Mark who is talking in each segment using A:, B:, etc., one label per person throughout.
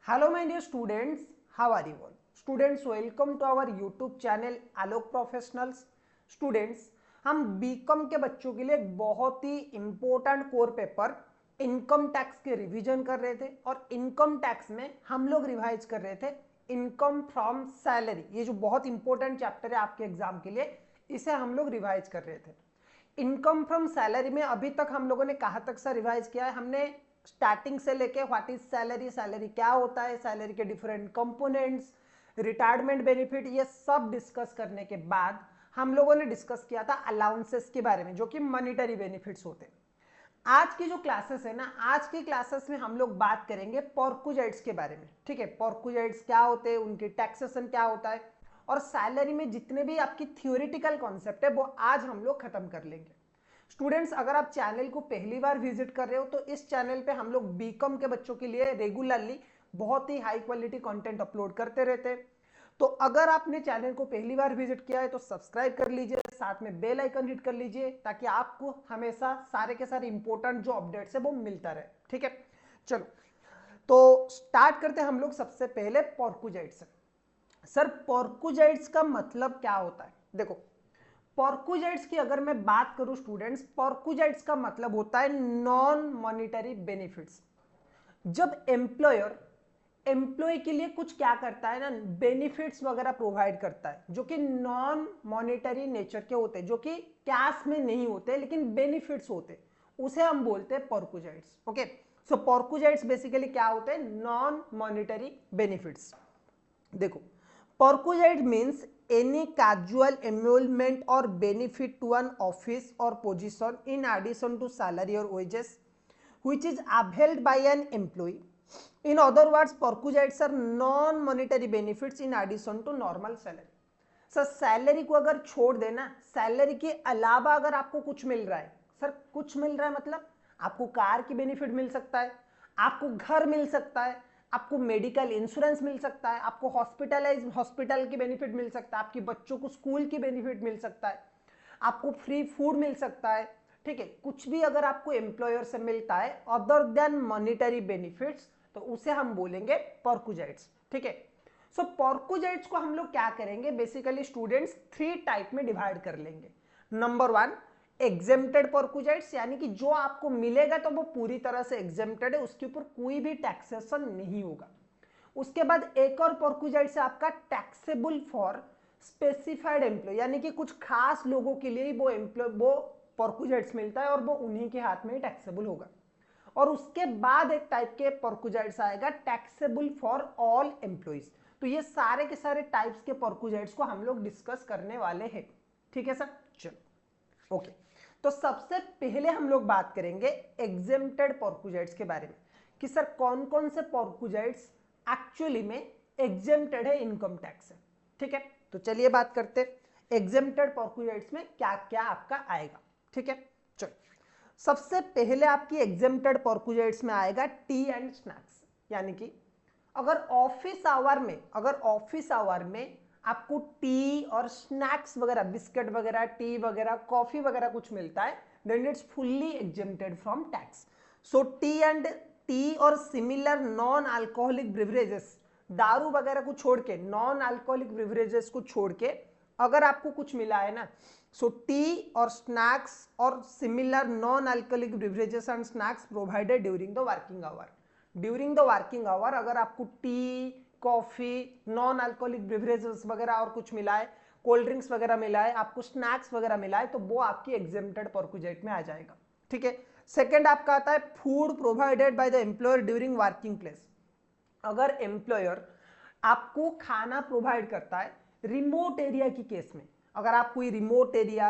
A: Hello my dear students, how are you all? Students, welcome to our YouTube channel Alok professionals. Students, हम BCom के बच्चों के लिए एक बहुत ही important core paper income tax के रिवीजन कर रहे थे और इनकम टैक्स में हम लोग रिवाइज कर रहे थे इनकम फ्रॉम सैलरी। ये जो बहुत इंपॉर्टेंट चैप्टर है आपके एग्जाम के लिए, इसे हम लोग रिवाइज कर रहे थे। इनकम फ्रॉम सैलरी में अभी तक हम लोगों ने कहाँ तक सा रिवाइज किया है? हमने स्टार्टिंग से लेके व्हाट इज सैलरी, सैलरी क्या होता है, सैलरी के डिफरेंट कंपोनेंट्स, रिटायरमेंट बेनिफिट, ये सब डिस्कस करने के बाद हम लोगों ने डिस्कस किया था अलाउंसेस के बारे में, जो कि मॉनिटरी बेनिफिट्स होते हैं। आज की जो क्लासेस है ना, आज की क्लासेस में हम लोग बात करेंगे पर्क्विजाइट्स के बारे में। ठीक है, पर्क्विजाइट्स क्या होते हैं, उनकी टैक्सेशन क्या होता है, और सैलरी में जितने भी आपकी थियोरिटिकल कॉन्सेप्ट है वो आज हम लोग खत्म कर लेंगे। स्टूडेंट्स, अगर आप चैनल को पहली बार विजिट कर रहे हो तो इस चैनल पे हम लोग बीकॉम के बच्चों के लिए रेगुलरली बहुत ही हाई क्वालिटी कंटेंट अपलोड करते रहते हैं। तो अगर आपने चैनल को पहली बार विजिट किया है तो सब्सक्राइब कर लीजिए, साथ में बेल आइकन हिट कर लीजिए ताकि आपको हमेशा सारे के सारे इंपॉर्टेंट जो अपडेट्स है वो मिलता रहे। ठीक है, चलो तो स्टार्ट करते हैं हम लोग सबसे पहले पर्क्विजाइट्स से। सर, पर्क्विजाइट्स का मतलब क्या होता है? देखो, पर्क्विजाइट्स की अगर मैं बात करूं स्टूडेंट्स, पर्क्विजाइट्स का मतलब होता है नॉन मॉनिटरी बेनिफिट्स। जब एम्प्लॉयर एम्प्लॉय के लिए कुछ क्या करता है ना, बेनिफिट्स वगैरह प्रोवाइड करता है जो कि नॉन मॉनिटरी नेचर के होते हैं, जो कि कैश में नहीं होते लेकिन बेनिफिट्स होते, उसे हम बोलते हैं पर्क्विजाइट्स। ओके, सो पर्क्विजाइट्स बेसिकली क्या होते हैं? Non monetary benefits. देखो, पर्क्विजाइट means any casual emolument or benefit to an office or position in addition to salary or wages which is upheld by an employee. In other words, perquisites are non-monetary benefits in addition to normal salary. Sir, salary को अगर छोड़ देना, salary के अलावा अगर आपको कुछ मिल रहा है, सर कुछ मिल रहा है मतलब आपको कार की बेनिफिट मिल सकता है, आपको घर मिल सकता है, आपको मेडिकल इंश्योरेंस मिल सकता है, आपको हॉस्पिटल की बेनिफिट मिल सकता है, आपके बच्चों को स्कूल की बेनिफिट मिल सकता है, आपको फ्री फूड मिल सकता है। ठीक है, कुछ भी अगर आपको एम्प्लॉयर से मिलता है अदर देन मॉनिटरी बेनिफिट्स तो उसे हम बोलेंगे पर्क्विजाइट्स। ठीक है, सो पर्क्विजाइट्स को हम लोग क्या करेंगे, बेसिकली स्टूडेंट्स 3 टाइप में डिवाइड कर लेंगे। नंबर 1, एग्जेम्प्टेड पर्क्विजाइट्स, यानी कि जो आपको मिलेगा तो वो पूरी तरह से एग्जेम्प्टेड है, उसके ऊपर कोई भी टैक्सेशन नहीं होगा। उसके बाद एक और पर्क्विजाइट्स है आपका टैक्सेबल फॉर स्पेसिफाइड एम्प्लॉय, यानी कि कुछ खास लोगों के लिए वो पर्क्विजाइट्स मिलता है और वो उन्हीं के हाथ में ही टैक्सेबल होगा। और उसके बाद एक टाइप के पर्क्विजाइट्स आएगा टैक्सेबल फॉर ऑल एम्प्लॉइज। तो ये सारे के सारे टाइप्स के पर्क्विजाइट्स को हम लोग डिस्कस करने वाले हैं। ठीक है सर, चलो ओके। तो सबसे पहले हम लोग बात करेंगे एग्जेम्प्टेड पर्क्विजाइट्स के बारे में कि सर कौन कौन से पर्क्विजाइट्स एक्चुअली में एग्जेम्प्टेड है इनकम टैक्स से। ठीक है, तो चलिए बात करते हैं एग्जेम्प्टेड पर्क्विजाइट्स में क्या क्या आपका आएगा। ठीक है, चलो सबसे पहले आपकी एग्जेम्प्टेड पर्क्विजाइट्स में आएगा टी एंड स्नैक्स, यानी कि अगर ऑफिस आवर में आपको टी और स्नैक्स वगैरह, बिस्किट वगैरह, टी वगैरह, कॉफी वगैरह कुछ मिलता है, then it's fully exempted from tax. So tea और सिमिलर नॉन अल्कोहलिक ब्रिवरेजेस, दारू वगैरह को छोड़ के, नॉन अल्कोहलिक ब्रिवरेजेस को छोड़ के अगर आपको कुछ मिला है ना, सो टी और स्नैक्स और similar non alcoholic beverages and snacks provided during the working hour. During the working hour अगर आपको tea, coffee, non alcoholic beverages वगैरह और कुछ मिला है, कोल्ड ड्रिंक्स वगैरह मिला है, आपको स्नैक्स वगैरह मिला है, तो वो आपकी एग्जेम्प्टेड पर्क्विजाइट में आ जाएगा। ठीक है, सेकंड आपका आता है food provided by the employer during working place. अगर एम्प्लॉयर आपको खाना प्रोवाइड करता है रिमोट एरिया की केस में, अगर आप कोई रिमोट एरिया,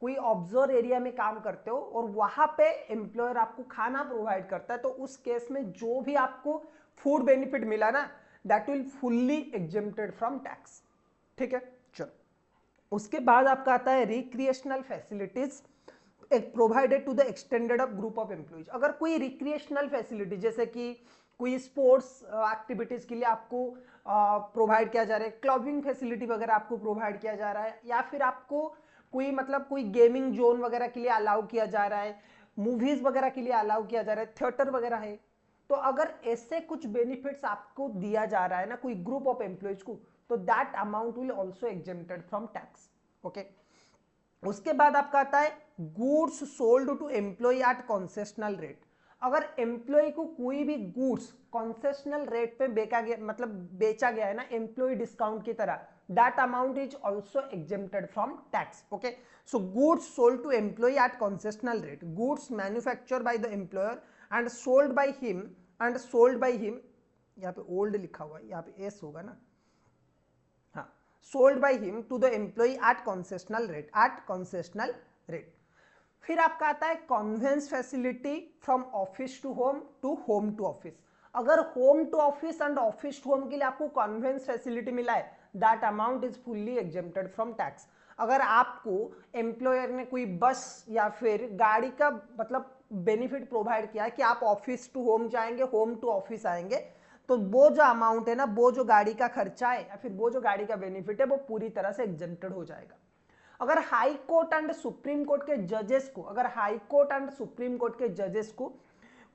A: कोई ऑब्जर्व एरिया में काम करते हो और वहां पे एम्प्लॉयर आपको खाना प्रोवाइड करता है, तो उस केस में जो भी आपको फूड बेनिफिट मिला ना, that will fully exempted from tax. ठीक है, चलो उसके बाद आपका आता है recreational facilities provided to the extended group of employees. अगर कोई रिक्रिएशनल फैसिलिटी जैसे कि कोई स्पोर्ट्स एक्टिविटीज के लिए आपको प्रोवाइड किया जा रहा है, क्लबिंग फैसिलिटी वगैरह आपको प्रोवाइड किया जा रहा है, या फिर आपको कोई कोई गेमिंग जोन वगैरह के लिए अलाउ किया जा रहा है, मूवीज वगैरह के लिए अलाउ किया जा रहा है, थिएटर वगैरह है, तो अगर ऐसे कुछ बेनिफिट्स आपको दिया जा रहा है ना कोई ग्रुप ऑफ एम्प्लॉयज को, तो that amount will also exempted from tax. Okay, उसके बाद आपका आता है goods sold to employ at concessional rate. अगर एम्प्लॉय को कोई भी गुड्स कंसेशनल रेट पे बेचा गया, मतलब बेचा गया है ना एम्प्लॉय डिस्काउंट की तरह, that amount is also exempted from tax. Okay, so goods sold to employ at concessional rate, goods manufacture by the employer and sold by him यहाँ पे ओल्ड लिखा हुआ है, यहाँ पे एस होगा ना, sold by him to the employee at concessional rate। फिर आपका आता है conveyance facility from office to home to office. अगर home to office and office to home के लिए आपको कन्वेंस फैसिलिटी मिला है, that amount is fully exempted from tax. अगर आपको एम्प्लॉयर ने कोई बस या फिर गाड़ी का मतलब बेनिफिट प्रोवाइड किया है कि आप ऑफिस टू होम जाएंगे, होम टू ऑफिस आएंगे, तो वो जो अमाउंट है ना, वो जो गाड़ी का खर्चा है या फिर वो जो गाड़ी का बेनिफिट है, वो पूरी तरह से एग्जेम्प्टेड हो जाएगा। अगर high court and supreme court के जजेस को,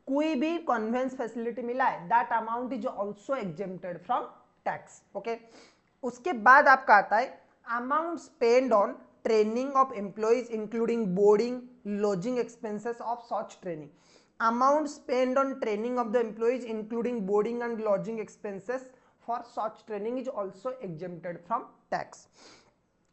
A: कोई भी कन्वेंस फैसिलिटी मिला है, that amount is also exempted from tax. Okay, उसके बाद आपका आता है amount spend on training of employees including boarding lodging expenses of such training. Amount spent on training of the employees including boarding and lodging expenses for such training is also exempted from tax।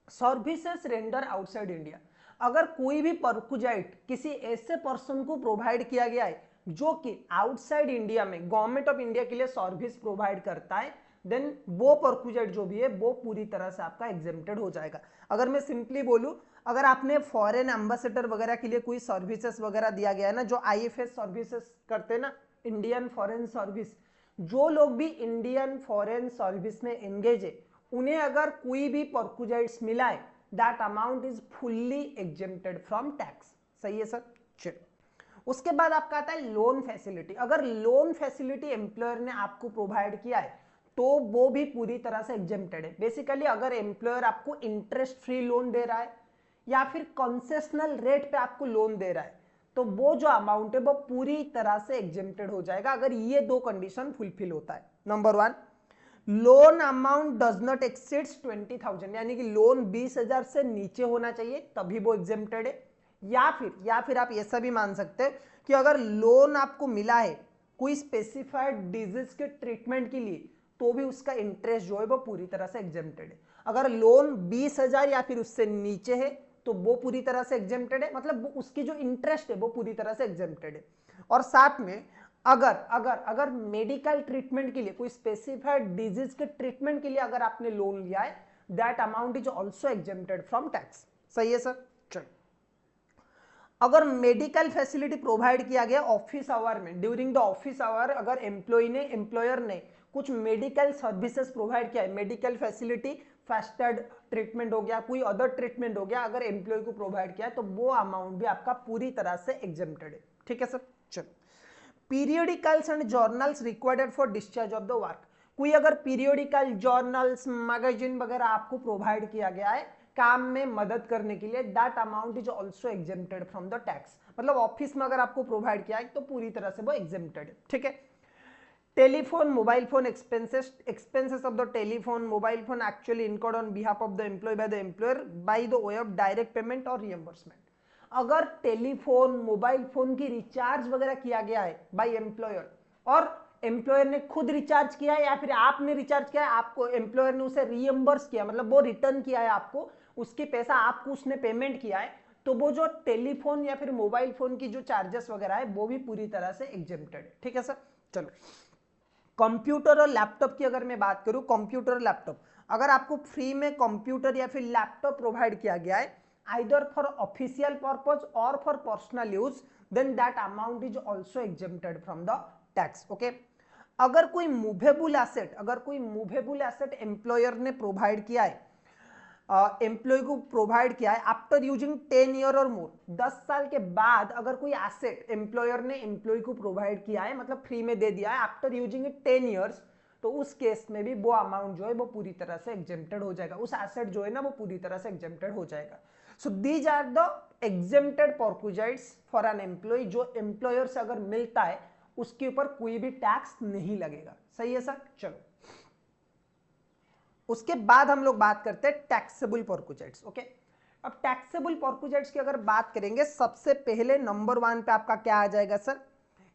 A: Services render outside India। अगर कोई भी परक्विजाइट किसी ऐसे person को provide किया गया है जो कि आउटसाइड इंडिया में गवर्नमेंट ऑफ इंडिया के लिए सर्विस प्रोवाइड करता है, देन वो परक्विजाइट जो भी है वो पूरी तरह से आपका एग्जेम्प्टेड हो जाएगा। अगर मैं सिंपली बोलूं, अगर आपने फॉरेन एम्बेसडर वगैरह के लिए कोई सर्विसेज वगैरह दिया गया है ना, जो आईएफएस सर्विसेज करते हैं ना, इंडियन फॉरेन सर्विस, जो लोग भी इंडियन फॉरेन सर्विस में एंगेज है, उन्हें अगर कोई भी परक्विजाइट्स मिला है, that amount is fully exempted from tax. सही है सर? चलो, उसके बाद आपका आता है लोन फैसिलिटी। अगर लोन फैसिलिटी एम्प्लॉयर ने आपको प्रोवाइड किया है तो वो भी पूरी तरह से एग्जेम्प्टेड है। बेसिकली अगर एम्प्लॉयर आपको इंटरेस्ट फ्री लोन दे रहा है या फिर कंसेशनल रेट पे आपको लोन दे रहा है, तो वो जो अमाउंट है वो पूरी तरह से एग्जेम्प्टेड हो जाएगा अगर ये दो कंडीशन फुलफिल होता है। Number 1, loan amount does not exceeds 20,000, यानी कि लोन 20,000 से नीचे होना चाहिए तभी वो एग्जेम्प्टेड है। या फिर आप ऐसा भी मान सकते हैं कि अगर लोन आपको मिला है कोई स्पेसिफाइड डिजीज के ट्रीटमेंट के लिए, तो भी उसका इंटरेस्ट जो है वो पूरी तरह से एग्जेम्प्टेड है। अगर लोन 20,000 या फिर उससे नीचे है तो वो पूरी तरह से एग्जेम्प्टेड है, मतलब उसकी जो इंटरेस्ट है वो पूरी तरह से एग्जेम्प्टेड है। और साथ में अगर मेडिकल ट्रीटमेंट के लिए, कोई स्पेसिफाइड डिजीज के ट्रीटमेंट के लिए अगर आपने लोन लिया है, that amount is also exempted from tax. सही है सर? चलो, अगर मेडिकल फैसिलिटी प्रोवाइड किया गया ऑफिस आवर में, ड्यूरिंग द ऑफिस आवर, अगर एम्प्लॉयर ने कुछ मेडिकल सर्विसेज प्रोवाइड किया है, medical facility, first aid treatment हो गया, कोई अदर ट्रीटमेंट हो गया, अगर एम्प्लॉय को प्रोवाइड किया है तो वो अमाउंट भी आपका पूरी तरह से एग्जेम्प्टेड है। ठीक है सर? चलो, periodicals and journals required for discharge of the work. कोई अगर पीरियडिकल, जर्नल्स, मैगजीन वगैरह आपको प्रोवाइड किया गया है काम में मदद करने के लिए, that amount is also exempted from the tax. मतलब ऑफिस में अगर आपको प्रोवाइड किया है तो पूरी तरह से वो एग्जेम्प्टेड है। ठीक है? Telephone, mobile phone expenses of the telephone, mobile phone actually incurred on behalf of the employee by the employer by the way of direct payment or reimbursement। अगर टेलीफोन, मोबाइल फोन की recharge वगैरह किया गया है by employer, और employer ने खुद recharge किया है या फिर आपने रिचार्ज किया है, आपको एम्प्लॉयर ने उसे रीएम्बर्स किया, मतलब वो रिटर्न किया है आपको, उसकी पैसा आपको उसने पेमेंट किया है, तो वो जो टेलीफोन या फिर मोबाइल फोन की जो चार्जेस वगैरह है वो भी पूरी तरह से एग्जेम्प्टेड है। ठीक है सर? चलो, कंप्यूटर और लैपटॉप की अगर मैं बात करूं, कंप्यूटर और लैपटॉप, अगर आपको फ्री में कंप्यूटर या फिर लैपटॉप प्रोवाइड किया गया है आइदर फॉर ऑफिशियल पर्पज और for personal use, then that amount is also exempted from the tax. Okay, अगर कोई मूवेबल एसेट एम्प्लॉयर ने प्रोवाइड किया है, एम्प्लॉय को प्रोवाइड किया है आफ्टर यूजिंग 10 ईयर और मोर, 10 साल के बाद अगर कोई एसेट एम्प्लॉयर ने एम्प्लॉय को प्रोवाइड किया है, मतलब फ्री में दे दिया है आफ्टर यूजिंग इट 10 ईयर्स, तो उस केस में भी वो अमाउंट जो है वो पूरी तरह से एग्जेम्प्टेड हो जाएगा, उस एसेट जो है ना वो पूरी तरह से एग्जेम्प्टेड हो जाएगा। So these are the exempted perquisites for an employee, जो एम्प्लॉयर से अगर मिलता है उसके ऊपर कोई भी टैक्स नहीं लगेगा। सही है सर? चलो उसके बाद हम लोग बात करते हैं टैक्सेबल परक्विजिट्स। ओके, अब टैक्सेबल परक्विजिट्स की अगर बात करेंगे, सबसे पहले नंबर 1 पे आपका क्या आ जाएगा sir?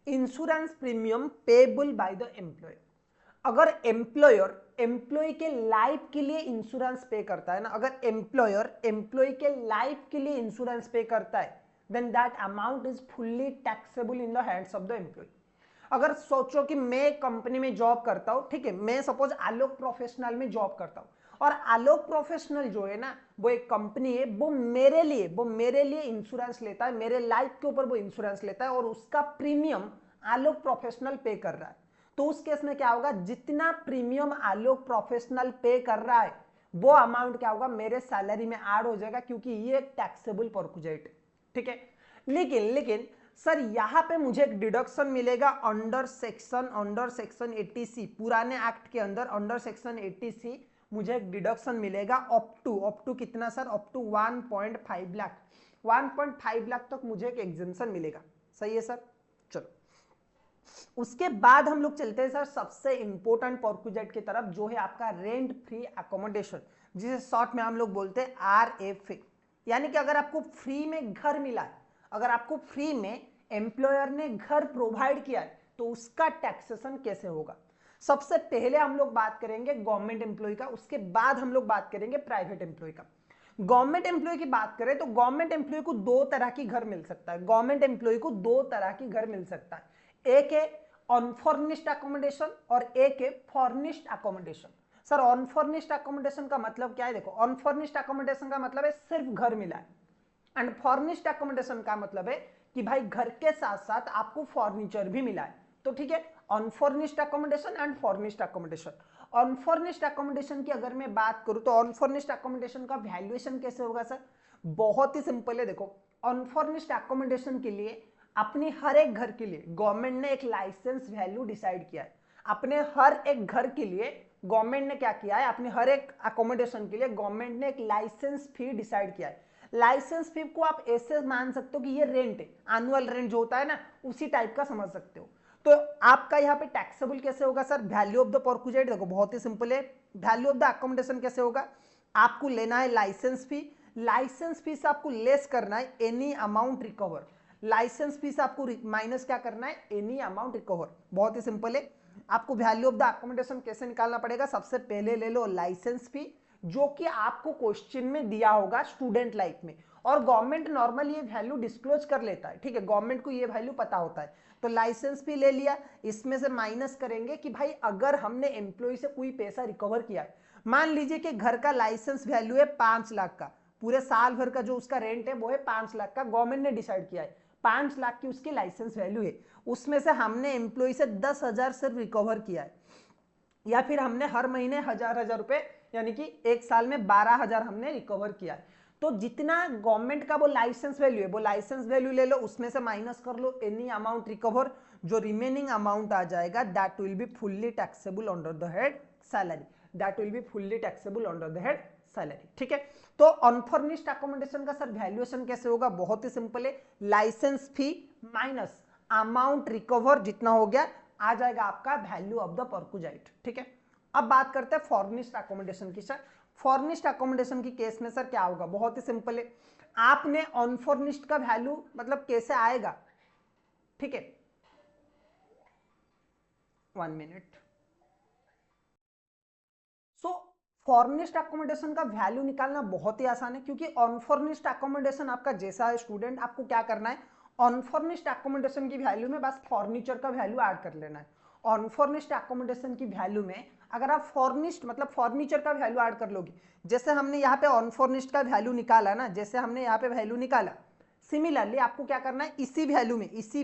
A: Insurance premium payable by the employer. अगर एम्प्लॉयर एम्प्लॉय के लाइफ के लिए इंश्योरेंस पे करता है ना, अगर एम्प्लॉयर एम्प्लॉय के लाइफ के लिए इंश्योरेंस पे करता है, then that amount is fully taxable in the hands of the employ. अगर सोचो कि मैं कंपनी में जॉब करता हूं, ठीक है, मैं सपोज आलोक प्रोफेशनल में जॉब करता हूं, और आलोक प्रोफेशनल जो है ना, वो एक कंपनी है, वो मेरे लिए इंश्योरेंस लेता है, मेरे लाइफ के ऊपर वो इंश्योरेंस लेता है, और उसका प्रीमियम आलोक प्रोफेशनल पे कर रहा है। तो उस केस में क्या होगा, जितना प्रीमियम आलोक प्रोफेशनल पे कर रहा है वो अमाउंट क्या होगा, मेरे सैलरी में ऐड हो जाएगा, क्योंकि ये एक टैक्सेबल परक्विजिट है। ठीक है, लेकिन सर यहां पे मुझे एक डिडक्शन मिलेगा अंडर सेक्शन 80C, पुराने एक्ट के अंदर अंडर सेक्शन 80C मुझे एक डिडक्शन मिलेगा अप टू कितना sir? Up to 1.5 lakh, 1.5 lakh तक मुझे एक एग्जेम्पशन मिलेगा। सही है सर? चलो उसके बाद हम लोग चलते हैं सर सबसे इंपॉर्टेंट परक्विजिट की तरफ, जो है आपका रेंट फ्री अकोमोडेशन, जिसे शॉर्ट में हम लोग बोलते हैं RFA। यानी कि अगर आपको फ्री में घर मिला है, अगर आपको फ्री में एम्प्लॉयर ने घर प्रोवाइड किया है, तो उसका टैक्सेशन कैसे होगा? सबसे पहले हम लोग बात करेंगे गवर्नमेंट एम्प्लॉय का, उसके बाद हम लोग बात करेंगे प्राइवेट एम्प्लॉय का। गवर्नमेंट एम्प्लॉय की बात करें तो गवर्नमेंट एम्प्लॉय को दो तरह की घर मिल सकता है, गवर्नमेंट एम्प्लॉय को दो तरह की घर मिल सकता है, एक है अनफर्निश्ड अकोमोडेशन और एक है furnished accommodation. Sir unfurnished accommodation का मतलब क्या है? देखो, अनफर्निश्ड अकोमोडेशन का मतलब है सिर्फ घर मिला है, एंड फर्निश्ड अकोमोडेशन का मतलब है कि भाई घर के साथ साथ आपको फर्नीचर भी मिला है। तो ठीक है, unfurnished accommodation and furnished accommodation. Unfurnished accommodation की अगर मैं बात करूं तो अनफर्निश्ड अकोमोडेशन का वैल्यूएशन कैसे होगा सर? बहुत ही सिंपल है। देखो, अनफर्निश्ड अकोमोडेशन के लिए अपनी हर एक घर के लिए गवर्नमेंट ने एक लाइसेंस वैल्यू डिसाइड किया है। अपने हर एक घर के लिए गवर्नमेंट ने क्या किया है, अपने हर एक अकोमोडेशन के लिए गवर्नमेंट ने एक लाइसेंस फी डिसाइड किया है। लाइसेंस फी को आप ऐसे मान सकते हो कि ये रेंट है, एनुअल रेंट जो होता है ना, उसी टाइप का समझ सकते हो। तो आपका यहाँ पे टैक्सेबल कैसे होगा sir? Value of the perquisite, देखो बहुत ही सिंपल है। वैल्यू ऑफ द अकोमोडेशन कैसे होगा? आपको लेना है लाइसेंस फी, लाइसेंस फी से आपको लेस करना है एनी अमाउंट रिकवर, लाइसेंस फी से आपको माइनस क्या करना है? Any amount recover. बहुत ही सिंपल है। आपको वैल्यू ऑफ द अकोमोडेशन कैसे निकालना पड़ेगा? सबसे पहले ले लो लाइसेंस फी, जो कि आपको क्वेश्चन में दिया होगा स्टूडेंट लाइफ में, और गवर्नमेंट नॉर्मली ये वैल्यू डिस्क्लोज कर लेता है। ठीक है, गवर्नमेंट को ये वैल्यू पता होता है। तो लाइसेंस फी ले लिया, इसमें से माइनस करेंगे कि भाई अगर हमने एम्प्लॉय से कोई पैसा रिकवर किया है, मान लीजिए कि घर का लाइसेंस वैल्यू है 5 लाख का, पूरे साल भर का जो उसका रेंट है वो है 5 लाख का, गवर्नमेंट ने डिसाइड किया है 5 लाख की उसकी लाइसेंस वैल्यू है, उसमें से हमने एम्प्लॉय से 10,000 सिर्फ रिकवर किया है, या फिर हमने हर महीने 1,000 रुपए, यानी कि एक साल में 12,000 हमने रिकवर किया है। तो जितना गवर्नमेंट का वो लाइसेंस वैल्यू है, वो लाइसेंस वैल्यू ले लो, उसमें से माइनस कर लो एनी अमाउंट रिकवर, जो रिमेनिंग अमाउंट आ जाएगा that will be fully taxable under the head salary, that will be fully taxable under the head salary. ठीक है, तो अनफर्निश्ड अकोमोडेशन का सर वैल्यूएशन कैसे होगा? बहुत ही सिंपल है, लाइसेंस फी माइनस अमाउंट रिकवर जितना हो गया आ जाएगा आपका वैल्यू ऑफ द परक्विजिट। ठीक है, अब बात करते हैं फॉर्निश्ड अकोमोडेशन की। सर फॉर्निश्ड अकोमोडेशन की केस में सर क्या होगा? बहुत ही सिंपल है, आपने अनफॉर्निश्ड का वैल्यू मतलब कैसे आएगा? ठीक है, 1 मिनट। सो फॉर्निश्ड अकोमोडेशन का वैल्यू निकालना बहुत ही आसान है, क्योंकि अनफॉर्निश्ड अकोमोडेशन आपका जैसा है स्टूडेंट, आपको क्या करना है, अनफॉर्निश्ड अकोमोडेशन की वैल्यू में बस फर्नीचर का वैल्यू ऐड कर लेना है। अनफॉर्निश्ड अकोमोडेशन की वैल्यू में अगर आप फॉर्निश्ड मतलब फर्नीचर का वैल्यू ऐड कर लोगे, जैसे हमने यहाँ पे अनफॉर्निश्ड का वैल्यू निकाला ना, जैसे हमने यहाँ पे वैल्यू निकाला, सिमिलरली आपको क्या करना है, इसी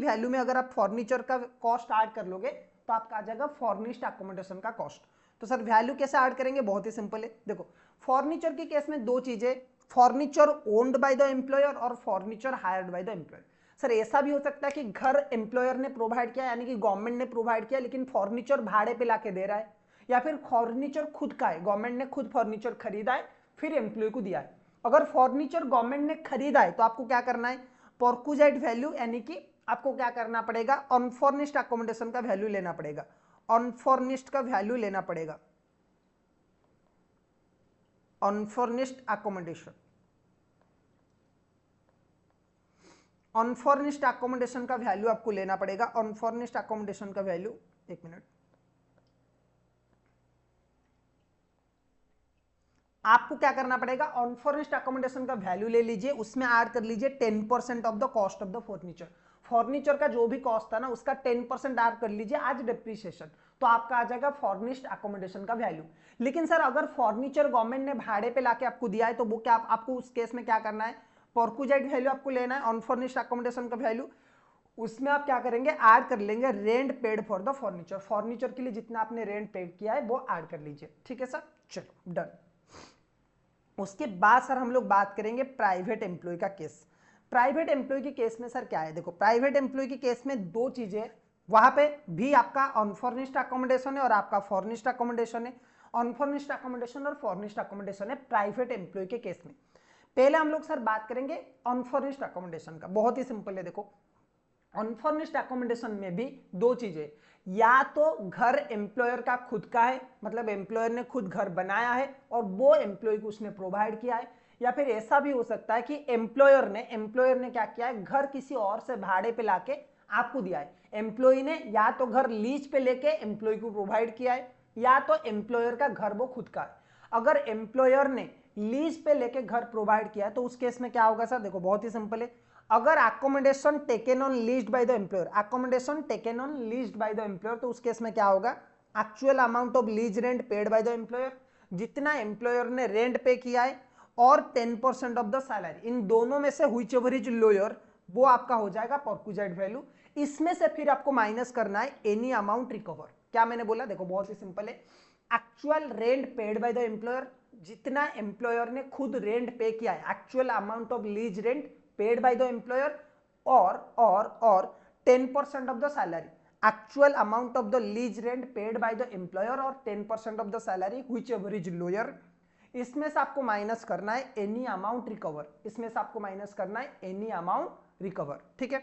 A: वैल्यू में अगर आप फर्नीचर का कॉस्ट ऐड कर लोगे तो आपका आ जाएगा फॉर्निश्ड अकोमोडेशन का कॉस्ट। तो सर वैल्यू कैसे ऐड करेंगे? बहुत ही सिंपल है। देखो, फर्नीचर के केस में दो चीजें, furniture owned by the employer और furniture hired by the employer. Sir ऐसा भी हो सकता है कि घर एम्प्लॉयर ने प्रोवाइड किया, यानी कि गवर्नमेंट ने प्रोवाइड किया, लेकिन फर्नीचर भाड़े पे लाके दे रहा है, या फिर फर्नीचर खुद का है, गवर्नमेंट ने खुद फर्नीचर खरीदा है फिर एम्प्लॉय को दिया है। अगर फर्नीचर गवर्नमेंट ने खरीदा है तो आपको क्या करना है, परक्विजिट वैल्यू यानी कि आपको क्या करना पड़ेगा, अनफर्निश्ड अकोमोडेशन का वैल्यू लेना पड़ेगा, अनफर्निश्ड का वैल्यू लेना पड़ेगा, अनफर्निश्ड अकोमोडेशन, अनफर्निश्ड अकोमोडेशन का वैल्यू आपको लेना पड़ेगा, अनफर्निश्ड अकोमोडेशन का वैल्यू, एक मिनट, आपको क्या करना पड़ेगा, अनफर्निश्ड अकोमोडेशन का वैल्यू ले लीजिए, उसमें ऐड कर लीजिए 10% of the cost of the furniture, furniture का जो भी कॉस्ट था ना उसका 10% ऐड कर लीजिए आज डिप्रिसिएशन, तो आपका आ जाएगा फर्निश्ड अकोमोडेशन का वैल्यू। लेकिन सर अगर फर्नीचर गवर्नमेंट ने भाड़े पे लाके आपको दिया है तो वो क्या आपको उस केस में क्या करना है, परक्विजाइट वैल्यू आपको लेना है, अनफर्निश्ड अकोमोडेशन का वैल्यू, उसमें आप क्या करेंगे, ऐड कर लेंगे rent paid for the furniture, furniture के लिए जितना आपने रेंट पेड किया है वो ऐड कर लीजिए, ठीक है सर, चलो डन। उसके बाद सर हम लोग बात करेंगे प्राइवेट एम्प्लॉय का केस। प्राइवेट एम्प्लॉय के केस में सर क्या है, देखो प्राइवेट एम्प्लॉय के केस में दो चीजें हैं, वहां पे भी आपका अनफर्निश्ड अकोमोडेशन है और आपका फर्निश्ड अकोमोडेशन है, अनफर्निश्ड अकोमोडेशन और फर्निश्ड अकोमोडेशन है प्राइवेट एम्प्लॉय के केस में। पहले हम लोग सर बात करेंगे अनफर्निश्ड अकोमोडेशन का, बहुत ही सिंपल है, देखो अनफर्निश्ड अकोमोडेशन में भी दो चीजें, या तो घर एम्प्लॉयर का खुद का है, मतलब एम्प्लॉयर ने खुद घर बनाया है और वो एम्प्लॉय को उसने प्रोवाइड किया है, या फिर ऐसा भी हो सकता है कि एम्प्लॉयर ने क्या किया है, घर किसी और से भाड़े पे लाके आपको दिया है, एम्प्लॉय ने या तो घर लीज पे लेके एम्प्लॉय को प्रोवाइड किया है, या तो एम्प्लॉयर का घर वो खुद का है। अगर एम्प्लॉयर ने लीज पे लेके घर प्रोवाइड किया तो उस केस में क्या होगा सर, देखो बहुत ही सिंपल है, अगर accommodation taken on leased bye the employer, accommodation taken on leased bye the employer, तो उस केस में क्या होगा, actual amount of lease rent paid by the employer, जितना एम्प्लॉयर ने रेंट पे किया है और 10% ऑफ द सैलरी, इन दोनों में से व्हिचएवर इज लोअर वो आपका हो जाएगा परक्विजाइट वैल्यू। इसमें से फिर आपको माइनस करना है एनी अमाउंट रिकवर। क्या मैंने बोला, देखो बहुत ही सिंपल है, actual rent paid by the employer, जितना एम्प्लॉयर ने खुद रेंट पे किया है, actual amount of lease rent paid by the employer, और 10% of the salary, actual amount of the lease rent paid by the employer और 10% of the salary whichever is lower. इसमें से आपको माइनस करना है एनी अमाउंट रिकवर, इसमें से आपको माइनस करना है एनी अमाउंट रिकवर, ठीक है।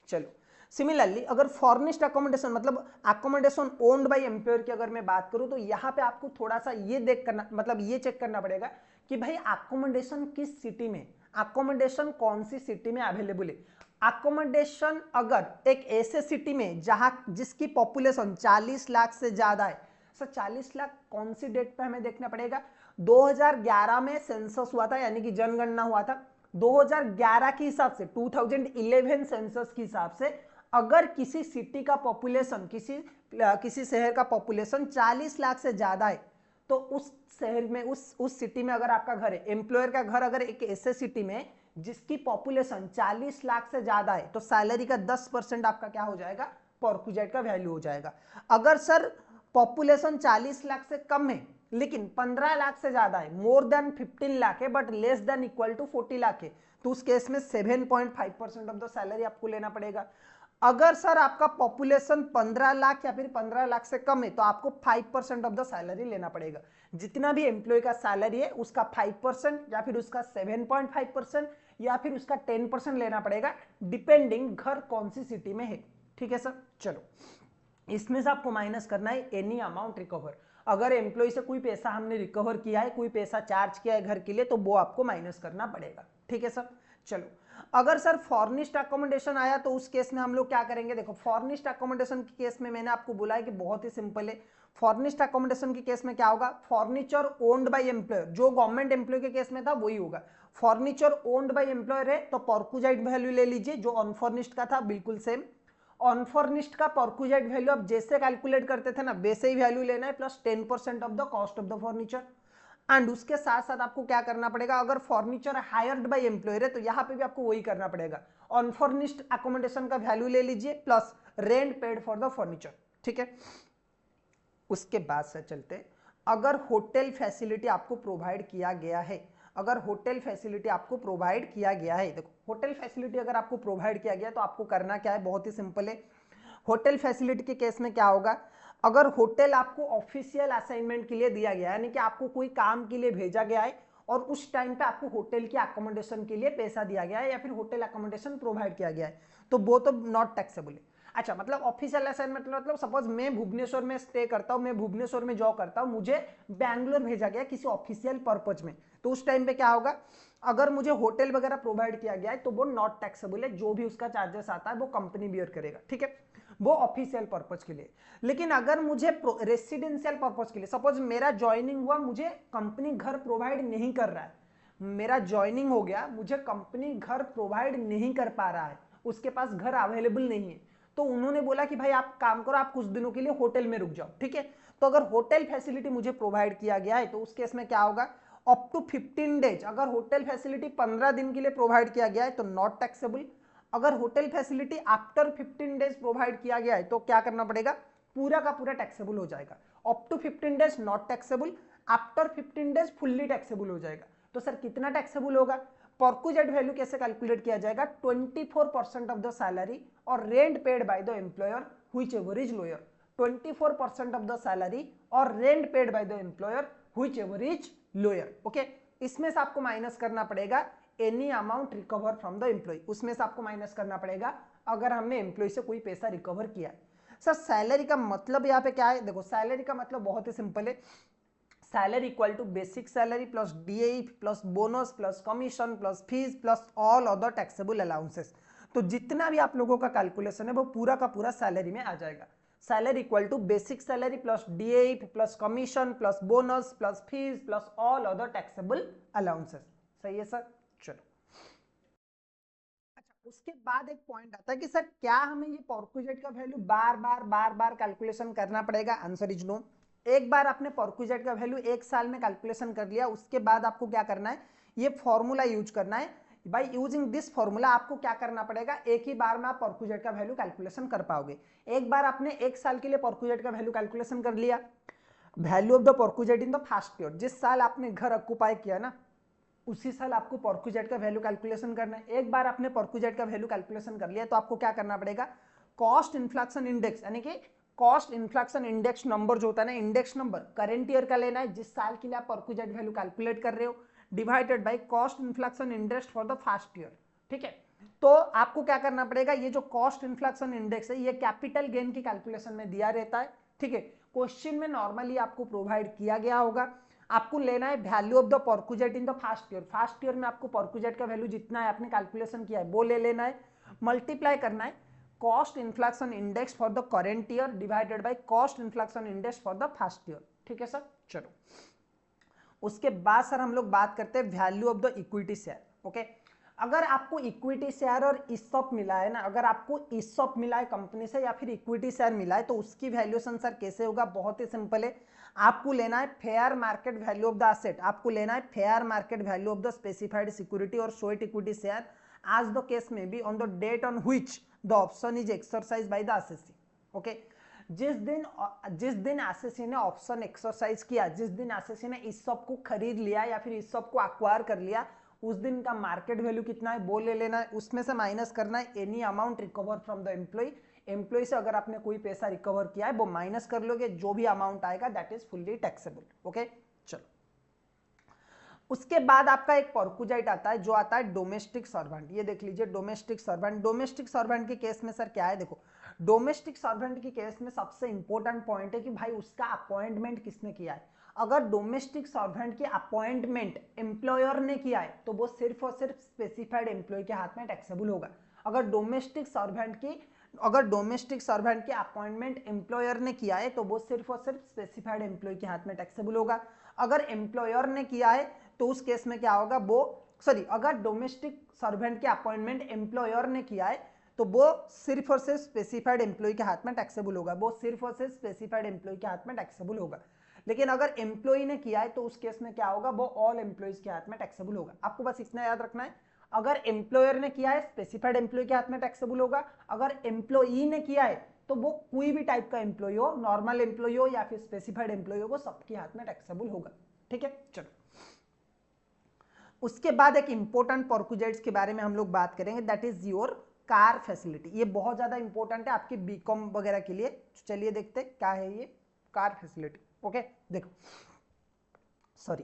A: चलो सिमिलरली अगर फॉर्निश्ड अकोमोडेशन मतलब अकोमोडेशन ओन्ड बाय एम्प्लॉयर की अगर मैं बात करूं तो यहां पे आपको थोड़ा सा ये देख करना मतलब ये चेक करना पड़ेगा कि भाई अकोमोडेशन किस सिटी में, अकोमोडेशन कौन सी सिटी में अवेलेबल है। अकोमोडेशन अगर एक ऐसे सिटी में जहां जिसकी पॉपुलेशन 40 लाख से ज्यादा है, सर 40 लाख कौन सी डेट पे हमें देखना पड़ेगा, 2011 में सेंसस हुआ था, यानी कि जनगणना हुआ था 2011 के हिसाब से, 2011 सेंसस के हिसाब से अगर किसी सिटी का पॉपुलेशन किसी शहर का पॉपुलेशन 40 लाख से ज्यादा है तो उस शहर में उस सिटी में अगर आपका घर है, एम्प्लॉयर का घर अगर एक ऐसे सिटी में जिसकी पॉपुलेशन 40 लाख से ज्यादा है तो सैलरी का 10% आपका क्या हो जाएगा, परक्विजाइट का वैल्यू हो जाएगा। अगर सर पॉपुलेशन 40 लाख से कम है लेकिन 15 लाख से ज्यादा है, मोर देन 15 लाख है but less than equal to 40 lakh है, तो उस केस में 7.5% ऑफ द सैलरी आपको लेना पड़ेगा। अगर सर आपका पॉपुलेशन 15 लाख या फिर 15 लाख से कम है तो आपको 5% ऑफ द सैलरी लेना पड़ेगा। जितना भी एम्प्लॉय का सैलरी है उसका 5% या फिर उसका 7.5% या फिर उसका 10% लेना पड़ेगा, डिपेंडिंग घर कौन सी सिटी में है, ठीक है सर। चलो इसमें से आपको माइनस करना है एनी अमाउंट रिकवर, अगर एम्प्लॉय से कोई पैसा हमने रिकवर किया है, कोई पैसा चार्ज किया है घर के लिए तो वो आपको माइनस करना पड़ेगा, ठीक है सर। चलो अगर सर फॉर्निश्ड अकोमोडेशन आया तो उस केस में हम लोग क्या करेंगे, देखो फॉर्निश्ड अकोमोडेशन के केस में मैंने आपको बोला है कि बहुत ही सिंपल है। फॉर्निश्ड अकोमोडेशन के केस में क्या होगा, फर्नीचर ओन्ड बाय एम्प्लॉयर, जो गवर्नमेंट एम्प्लॉय के केस में था वही होगा। फर्नीचर ओन्ड बाय एम्प्लॉयर है तो परक्विजाइट वैल्यू ले लीजिए, जो अनफर्निश्ड का था बिल्कुल सेम। अनफर्निश्ड का परक्विजाइट वैल्यू आप जैसे कैलकुलेट करते थे ना वैसे ही वैल्यू लेना है, plus 10% of the cost of the furniture. And उसके साथ साथ आपको क्या करना पड़ेगा, अगर फर्नीचर हायर्ड बाय एम्प्लॉयर है तो यहां पे भी आपको वही करना पड़ेगा, अनफर्निश्ड अकोमोडेशन का वैल्यू ले लीजिए plus rent paid for the furniture, ठीक है। उसके बाद से चलते, अगर होटल फैसिलिटी आपको प्रोवाइड किया गया है, अगर होटल फैसिलिटी आपको प्रोवाइड किया गया है, देखो होटल फैसिलिटी अगर आपको प्रोवाइड किया गया तो आपको करना क्या है, बहुत ही सिंपल है। होटल फैसिलिटी के केस में क्या होगा, अगर होटल आपको ऑफिशियल असाइनमेंट के लिए दिया गया है, यानी कि आपको कोई काम के लिए भेजा गया है और उस टाइम पे आपको होटल की अकोमोडेशन के लिए पैसा दिया गया है या फिर होटल अकोमोडेशन प्रोवाइड किया गया है, तो वो तो नॉट टैक्सेबल है। अच्छा, मतलब ऑफिशियल असाइनमेंट मतलब सपोज मैं भुवनेश्वर में स्टे करता हूँ, मैं भुवनेश्वर में जॉब करता हूँ, मुझे बैंगलोर भेजा गया किसी ऑफिशियल पर्पज में, तो उस टाइम पे क्या होगा, अगर मुझे होटल वगैरह प्रोवाइड किया गया है तो वो नॉट टैक्सेबल है, जो भी उसका चार्जेस आता है वो कंपनी बियर करेगा, ठीक है, वो ऑफिशियल पर्पज के लिए। लेकिन अगर मुझे रेसिडेंशियल पर्पज के लिए, सपोज मेरा ज्वाइनिंग हुआ, मुझे कंपनी घर प्रोवाइड नहीं कर रहा है, मेरा ज्वाइनिंग हो गया, मुझे कंपनी घर प्रोवाइड नहीं कर पा रहा है, उसके पास घर अवेलेबल नहीं है, तो उन्होंने बोला कि भाई आप काम करो, आप कुछ दिनों के लिए होटल में रुक जाओ, ठीक है। तो अगर होटल फैसिलिटी मुझे प्रोवाइड किया गया है तो उस केस में क्या होगा, अप टू 15 डेज, अगर होटल फैसिलिटी 15 दिन के लिए प्रोवाइड किया गया है तो नॉट टैक्सेबल। अगर hotel facility after 15 days provide किया गया है तो क्या करना पड़ेगा, पूरा का पूरा टैक्सेबल हो जाएगा। Up to 15 days not taxable, after 15 days fully taxable हो जाएगा। तो सर कितना टैक्सेबल होगा, परक्विजिट वैल्यू कैसे कैलकुलेट किया जाएगा, 24% ऑफ द सैलरी और rent paid by the employer whichever is lower, 24% of the salary और rent paid by the employer whichever is lower, okay. इसमें से आपको माइनस करना पड़ेगा any amount recover from the employee, उसमें से आपको माइनस करना पड़ेगा अगर हमने एम्प्लॉय से कोई पैसा रिकवर किया है। सर सैलरी का मतलब यहाँ पे क्या है, देखो सैलरी का मतलब बहुत ही सिंपल है, salary equal to basic salary plus DA plus bonus plus commission plus fees plus all other taxable allowances. तो जितना भी आप लोगों का कैलकुलेशन है वो पूरा का पूरा सैलरी में आ जाएगा। Salary equal to basic salary plus DA plus commission plus bonus plus fees plus all other taxable allowances. सही है सर, चलो। अच्छा, उसके बाद एक पॉइंट आता है कि सर क्या हमें ये परक्विजिट का वैल्यू बार बार कैलकुलेशन करना पड़ेगा, आंसर इज नो। एक बार आपने परक्विजिट का वैल्यू एक साल में कैलकुलेशन कर लिया, उसके बाद आपको क्या करना है, ये फॉर्मूला यूज करना है। बाय यूजिंग दिस फॉर्मूला आपको क्या करना पड़ेगा, एक ही बार में आप परक्विजिट का वैल्यू कैलकुलेशन कर पाओगे। एक बार आपने एक साल के लिए परक्विजिट का वैल्यू कैलकुलेशन कर लिया, value of the perquisite in the first year, जिस साल आपने घर ऑक्युपाई किया ना उसी साल आपको परक्विजिट का वैल्यू कैलकुलेशन करना है। एक बार आपने परक्विजिट का वैल्यू कैलकुलेशन कर लिया तो आपको क्या करना पड़ेगा, कॉस्ट इन्फ्लेक्शन इंडेक्स, यानी कि कॉस्ट इन्फ्लेक्शन इंडेक्स नंबर जो होता है ना, इंडेक्स नंबर करंट ईयर का लेना है जिस साल के लिए आप परक्विजिट वैल्यू कैलकुलेट कर रहे हो, divided by cost inflection index for the first year, ठीक है। तो आपको क्या करना पड़ेगा, ये जो कॉस्ट इन्फ्लेक्शन इंडेक्स है ये कैपिटल गेन की कैलकुलेशन में दिया रहता है, ठीक है। क्वेश्चन में नॉर्मली आपको प्रोवाइड किया गया होगा, आपको लेना है value of the perquisite in the first year, first year में आपको परक्विजिट का वैल्यू जितना है आपने कैलकुलेशन किया है वो ले लेना है, मल्टीप्लाई करना है cost inflection index for the current year divided by cost inflection index for the first year, ठीक है सर, चलो। उसके बाद सर हम लोग बात करते हैं value of the equity share, okay. अगर आपको इक्विटी शेयर और ईसॉप मिला है ना, अगर आपको ईसॉप मिला है कंपनी से या फिर इक्विटी शेयर मिला है तो उसकी वैल्यूएशन सर कैसे होगा, बहुत ही सिंपल है, आपको लेना है fair market value of the asset, आपको लेना है fair market value of the specified security और short equity share as the case में be on the date on which the option is exercise by the assessee, okay. जिस दिन SSC ने option exercise किया, जिस दिन एसएससी ने ESOP को खरीद लिया या फिर ईसॉप को एक्वायर कर लिया, उस दिन का मार्केट वैल्यू कितना है वो ले लेना है, उसमें से माइनस करना है any amount recover from the employee, employee से अगर आपने कोई पैसा रिकवर किया है वो माइनस कर लोगे, जो भी अमाउंट आएगा that is fully taxable, okay. चलो, उसके बाद आपका एक परक्विजिट आता है जो आता है डोमेस्टिक सर्वेंट, ये देख लीजिए डोमेस्टिक सर्वेंट। डोमेस्टिक सर्वेंट के केस में सर क्या है, देखो डोमेस्टिक सर्वेंट के केस में सबसे इंपॉर्टेंट पॉइंट है कि भाई उसका अपॉइंटमेंट किसने किया है। अगर डोमेस्टिक सर्वेंट की अपॉइंटमेंट एम्प्लॉयर ने किया है तो वो सिर्फ और सिर्फ स्पेसिफाइड एम्प्लॉय के हाथ में टैक्सेबल होगा। अगर डोमेस्टिक सर्वेंट की अपॉइंटमेंट एम्प्लॉयर ने किया है तो वो सिर्फ और सिर्फ स्पेसिफाइड एम्प्लॉय के हाथ में टैक्सेबल होगा। अगर एम्प्लॉयर ने किया है तो उस केस में क्या होगा, अगर डोमेस्टिक सर्वेंट की अपॉइंटमेंट एम्प्लॉयर ने किया है तो वो सिर्फ और सिर्फ स्पेसिफाइड एम्प्लॉय के हाथ में टैक्सेबल होगा, वो सिर्फ और सिर्फ स्पेसिफाइड एम्प्लॉय के हाथ में टैक्सेबल होगा। लेकिन अगर एम्प्लॉय ने किया है तो उस केस में क्या होगा, वो ऑल एम्प्लॉयज के हाथ में टैक्सेबल होगा। आपको बस इतना याद रखना है, अगर एम्प्लॉयर ने किया है स्पेसिफाइड एम्प्लॉय के हाथ में टैक्सेबल होगा, अगर एम्प्लॉई ने किया है तो वो कोई भी टाइप का एम्प्लॉय हो, नॉर्मल एम्प्लॉय हो या फिर स्पेसिफाइड एम्प्लॉय हो, वो सबके हाथ में टैक्सेबल होगा, ठीक है। चलो, उसके बाद एक इंपॉर्टेंट परक्विजिट्स के बारे में हम लोग बात करेंगे, that is your car facility. ये बहुत ज्यादा इंपॉर्टेंट है आपके बीकॉम वगैरह के लिए। चलिए देखते हैं क्या है ये कार फैसिलिटी, ओके। देखो, सॉरी,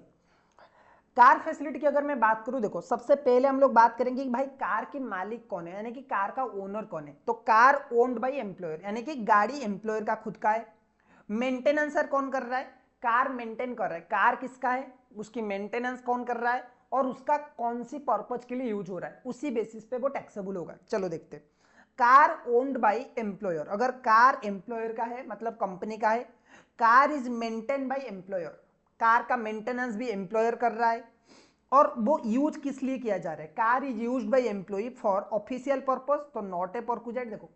A: कार फैसिलिटी की अगर मैं बात करूं, देखो सबसे पहले हम लोग बात करेंगे कि भाई कार की मालिक कौन है, यानी कि कार का ओनर कौन है। तो कार ओन्ड बाय एम्प्लॉयर, यानी कि गाड़ी एम्प्लॉयर का खुद का है। मेंटेनेंसर कौन कर रहा है, कार मेंटेन कर रहा है। कार किसका है, उसकी मेंटेनेंस कौन कर रहा है और उसका कौन सी पर्पज के लिए यूज हो रहा है, उसी बेसिस पे वो टैक्सेबल होगा। चलो देखते हैं। कार ओन्ड बाय एम्प्लॉयर, अगर कार एम्प्लॉयर का है मतलब कंपनी का है। Car is maintain by employer, car का मेंटेनेंस भी एम्प्लॉयर कर रहा है। और वो यूज किस लिए किया जा रहा है, car is used by employee for official purpose, तो नॉट ए परक्यूजेट। देखो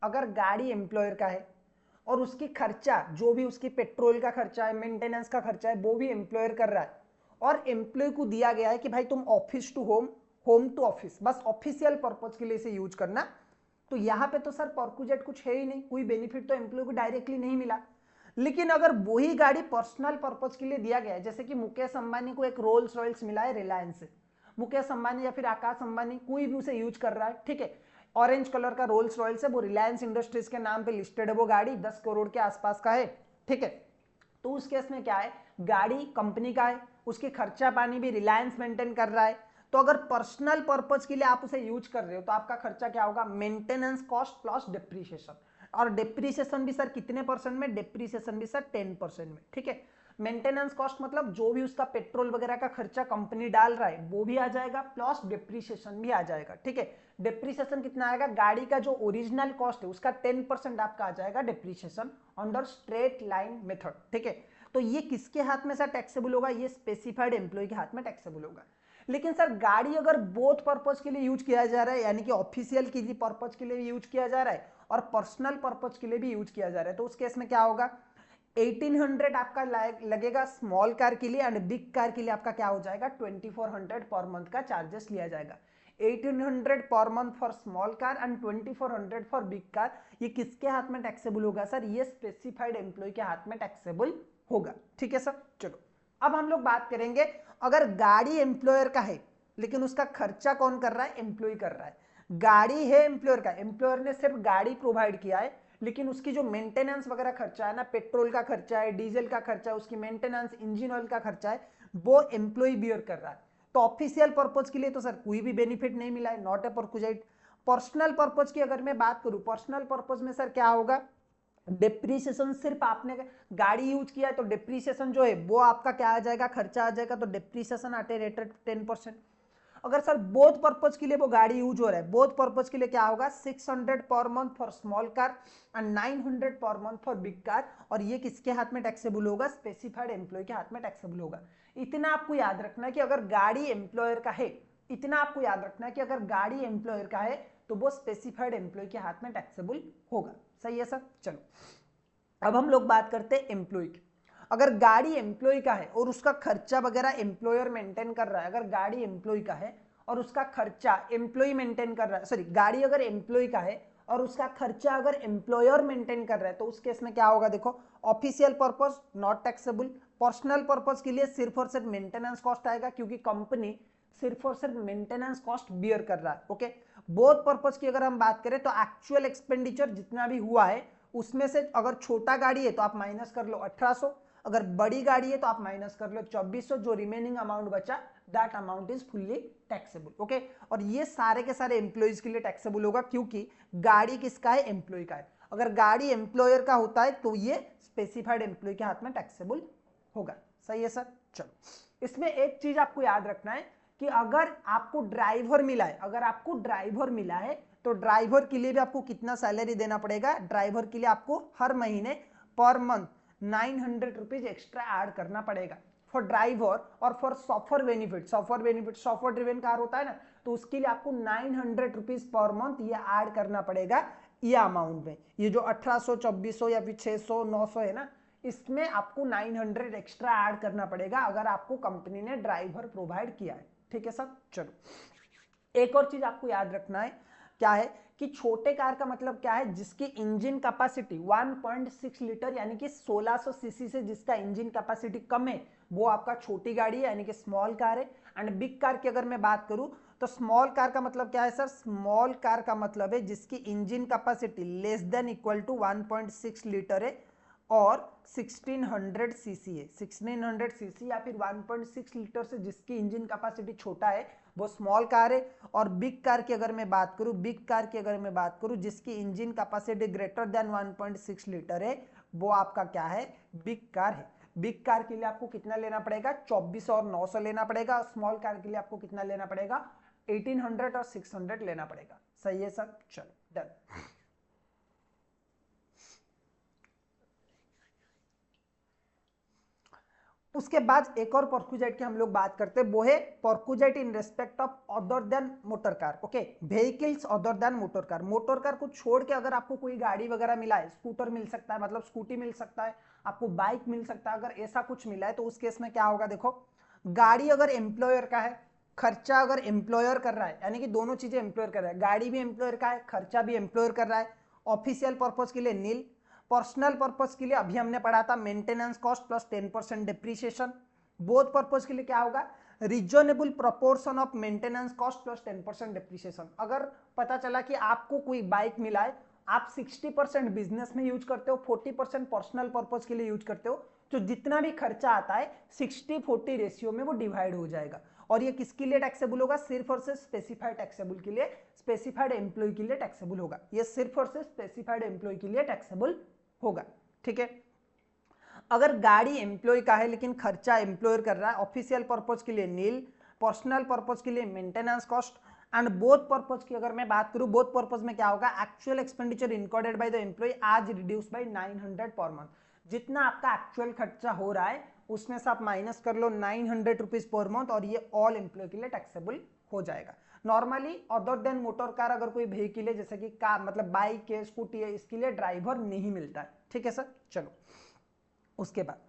A: अगर गाड़ी एम्प्लॉयर का है और उसकी खर्चा जो भी उसकी पेट्रोल का खर्चा है, मेंटेनेंस का खर्चा है, वो भी एम्प्लॉयर कर रहा है और एम्प्लॉय को दिया गया है कि भाई तुम office to home, home to office, बस ऑफिशियल पर्पज के लिए इसे यूज करना, तो यहां पे तो सर परक्यूजेट कुछ है ही नहीं, कोई बेनिफिट तो एम्प्लॉय को डायरेक्टली नहीं मिला। लेकिन अगर वही गाड़ी पर्सनल पर्पज के लिए दिया गया है, जैसे कि मुकेश अंबानी को एक रोल्स रॉयल्स मिला है रिलायंस से, मुकेश अंबानी या फिर आकाश अंबानी कोई भी उसे यूज कर रहा है, ठीक है, ऑरेंज कलर का रोल्स रॉयल्स है, वो रिलायंस इंडस्ट्रीज के नाम पे लिस्टेड है, वो गाड़ी 10 करोड़ के आसपास का है, ठीक है। तो उस केस में क्या है, गाड़ी कंपनी का है, उसकी खर्चा पानी भी रिलायंस मेंटेन कर रहा है। तो अगर पर्सनल पर्पज के लिए आप उसे यूज कर रहे हो तो आपका खर्चा क्या होगा, मेंटेनेंस कॉस्ट प्लस डिप्रीशिएशन। और डिप्रीशिएशन भी सर कितने परसेंट में, डिप्रीशिएशन भी सर 10% में, ठीक है। मेंटेनेंस कॉस्ट मतलब जो भी उसका पेट्रोल वगैरह का खर्चा कंपनी डाल रहा है वो भी आ जाएगा, प्लस डिप्रीशिएशन भी आ जाएगा, ठीक है। डिप्रीशिएशन कितना आएगा, गाड़ी का जो ओरिजिनल कॉस्ट है उसका 10% आपका आ जाएगा depreciation under straight line method, ठीक है। तो ये किसके हाथ में सर टैक्सेबल होगा, ये स्पेसिफाइड एम्प्लॉय के हाथ में टैक्सेबल होगा। लेकिन सर गाड़ी अगर बोथ पर्पज के लिए यूज किया जा रहा है, यानी कि ऑफिशियल की पर्पज के लिए यूज किया जा रहा है और पर्सनल पर्पज के लिए भी यूज किया जा रहा है, तो उस केस में क्या होगा, 1800 आपका लगेगा स्मॉल कार के लिए, एंड बिग कार के लिए आपका क्या हो जाएगा, 2400 पर मंथ का चार्जेस लिया जाएगा। 1800 per month for small car and 2400 for big car. ये किसके हाथ में टैक्सेबल होगा सर, ये स्पेसिफाइड एम्प्लॉय के हाथ में टैक्सेबल होगा, ठीक है सर। चलो अब हम लोग बात करेंगे, अगर गाड़ी एम्प्लॉयर का है लेकिन उसका खर्चा कौन कर रहा है, एम्प्लॉय कर रहा है। गाड़ी है एम्प्लॉयर का, एम्प्लॉयर ने सिर्फ गाड़ी प्रोवाइड किया है, लेकिन उसकी जो मेंटेनेंस वगैरह खर्चा है ना, पेट्रोल का खर्चा है, डीजल का खर्चा है, उसकी मेंटेनेंस, इंजन ऑयल का खर्चा है, वो एम्प्लॉय बियर कर रहा है। तो ऑफिशियल पर्पज के लिए तो सर कोई भी बेनिफिट नहीं मिला है, नॉट ए परक्यूजेट। पर्सनल पर्पज की अगर मैं बात करूं, पर्सनल पर्पज में सर क्या होगा, डिप्रीशिएशन सिर्फ आपने गाड़ी यूज किया है तो डिप्रीशिएशन जो है वो आपका क्या आ जाएगा, खर्चा आ जाएगा, तो डिप्रीशिएशन आते रेटेड 10%। अगर सर बोथ पर्पज के लिए वो गाड़ी यूज हो रहा है, बोथ पर्पज के लिए क्या होगा, 600 per month for small car and 900 per month for big car. और ये किसके हाथ में टैक्सेबल होगा, स्पेसिफाइड एम्प्लॉय के हाथ में टैक्सेबल होगा। इतना आपको याद रखना है कि अगर गाड़ी एम्प्लॉयर का है, इतना आपको याद रखना है कि अगर गाड़ी एम्प्लॉयर का है तो वो स्पेसिफाइड एम्प्लॉय के हाथ में टैक्सेबल होगा, सही है सर। चलो अब हम लोग बात करते हैं एम्प्लॉय की। अगर गाड़ी एम्प्लॉय का है और उसका खर्चा वगैरह एम्प्लॉयर मेंटेन कर रहा है, अगर गाड़ी एम्प्लॉय का है और उसका खर्चा एम्प्लॉय मेंटेन कर रहा है, सॉरी गाड़ी अगर एम्प्लॉय का है और उसका खर्चा अगर एम्प्लॉयर मेंटेन कर रहा है, तो उस केस में क्या होगा, देखो official purpose not taxable. Personal purpose के लिए सिर्फ और सिर्फ मेंटेनेंस कॉस्ट आएगा, क्योंकि कंपनी सिर्फ और सिर्फ मेंटेनेंस कॉस्ट बियर कर रहा है, ओके। बोथ पर्पस की अगर हम बात करें तो एक्चुअल एक्सपेंडिचर जितना भी हुआ है उसमें से अगर छोटा गाड़ी है तो आप माइनस कर लो 1800, अगर बड़ी गाड़ी है तो आप माइनस कर लो 2400, जो रिमेनिंग अमाउंट बचा that amount is fully taxable, okay. और ये सारे के सारे एम्प्लॉइज के लिए टैक्सेबल होगा, क्योंकि गाड़ी किसका है, एम्प्लॉय का है। अगर गाड़ी एम्प्लॉयर का होता है तो ये स्पेसिफाइड एम्प्लॉय के हाथ में टैक्सेबल होगा, सही है सर। चलो इसमें एक चीज आपको याद रखना है कि अगर आपको ड्राइवर मिला है, अगर आपको ड्राइवर मिला है तो ड्राइवर के लिए भी आपको कितना सैलरी देना पड़ेगा, ड्राइवर के लिए आपको हर महीने per month 900 rupees extra add करना पड़ेगा फॉर ड्राइवर। और for software benefit, software driven car होता है ना, तो उसके लिए आपको 900 रुपीज पर मंथ ये ऐड करना पड़ेगा ये अमाउंट में। ये जो 1800, 2400 या फिर 600, 900 है ना, इसमें आपको 900 एक्स्ट्रा ऐड करना पड़ेगा अगर आपको कंपनी ने ड्राइवर प्रोवाइड किया है, ठीक है सर। चलो एक और चीज आपको याद रखना है, क्या है कि छोटे कार का मतलब क्या है, जिसकी इंजन कैपेसिटी 1.6 लीटर यानी कि 1600 सीसी से जिसका इंजन कैपेसिटी कम है वो आपका छोटी गाड़ी है, यानी कि स्मॉल कार है। एंड बिग कार की अगर मैं बात करूं तो स्मॉल कार का मतलब क्या है सर, स्मॉल कार का मतलब है जिसकी engine capacity less than equal to 1.6 litre है और 1600 सीसी है, 1600 सीसी या फिर 1.6 लीटर से जिसकी इंजन कैपेसिटी छोटा है वो स्मॉल कार है। और बिग कार की अगर मैं बात करूं, बिग कार की अगर मैं बात करूं जिसकी engine capacity greater than 1.6 litre है वो आपका क्या है, बिग कार है। बिग कार के लिए आपको कितना लेना पड़ेगा, 2400 और 900 लेना पड़ेगा। और स्मॉल कार के लिए आपको कितना लेना पड़ेगा, 1800 और 600 लेना पड़ेगा। सही है सर, चलो डन। उसके बाद एक और परक्यूजाइट की हम लोग बात करते हैं, वो है perquisite in respect of other than motor car. Okay, vehicles other than motor car. Motor car को छोड़ के अगर आपको कोई गाड़ी वगैरह मिला है, स्कूटर मिल सकता है, मतलब स्कूटी मिल सकता है, आपको बाइक मिल सकता है, अगर ऐसा कुछ मिला है तो उस केस में क्या होगा, देखो गाड़ी अगर एम्प्लॉयर का है, खर्चा अगर एम्प्लॉयर कर रहा है, यानी कि दोनों चीजें एम्प्लॉयर कर रहा है, गाड़ी भी एम्प्लॉयर का है, खर्चा भी एम्प्लॉयर कर रहा है, ऑफिशियल पर्पज के लिए नील, पर्सनल पर्पज के लिए अभी हमने पढ़ा था maintenance cost plus 10% depreciation. Both purpose के लिए क्या होगा, reasonable proportion of maintenance cost plus 10% depreciation. अगर पता चला कि आपको कोई बाइक मिला है, आप 60% बिजनेस में यूज करते हो, 40% पर्सनल पर्पज के लिए यूज करते हो, तो जितना भी खर्चा आता है 60-40 रेशियो में वो डिवाइड हो जाएगा। और ये किसके लिए टैक्सेबल होगा, सिर्फ और सिर्फ स्पेसिफाइड टैक्सेबल के लिए, स्पेसिफाइड एम्प्लॉय के लिए टैक्सेबल होगा। ये सिर्फ और सिर्फ स्पेसिफाइड एम्प्लॉय के लिए टैक्सेबल होगा। ठीक है, अगर गाड़ी एम्प्लॉय का है लेकिन खर्चा एम्प्लॉयर कर रहा है, ऑफिशियल पर्पज के लिए नील, पर्सनल पर्पज के लिए maintenance cost, and both purpose की अगर मैं बात करूं, बोथ पर्पज में क्या होगा, actual expenditure incurred by the employee आज रिड्यूस बाय 900 पर मंथ। जितना आपका एक्चुअल खर्चा हो रहा है उसमें से आप माइनस कर लो 900 रुपीज पर मंथ, और ये ऑल एम्प्लॉय के लिए टैक्सेबल हो जाएगा। Normally other than motor car अगर कोई व्हीकल है जैसे कि कार, मतलब बाइक है, स्कूटी है, इसके लिए ड्राइवर नहीं मिलता है। ठीक है सर, चलो उसके बाद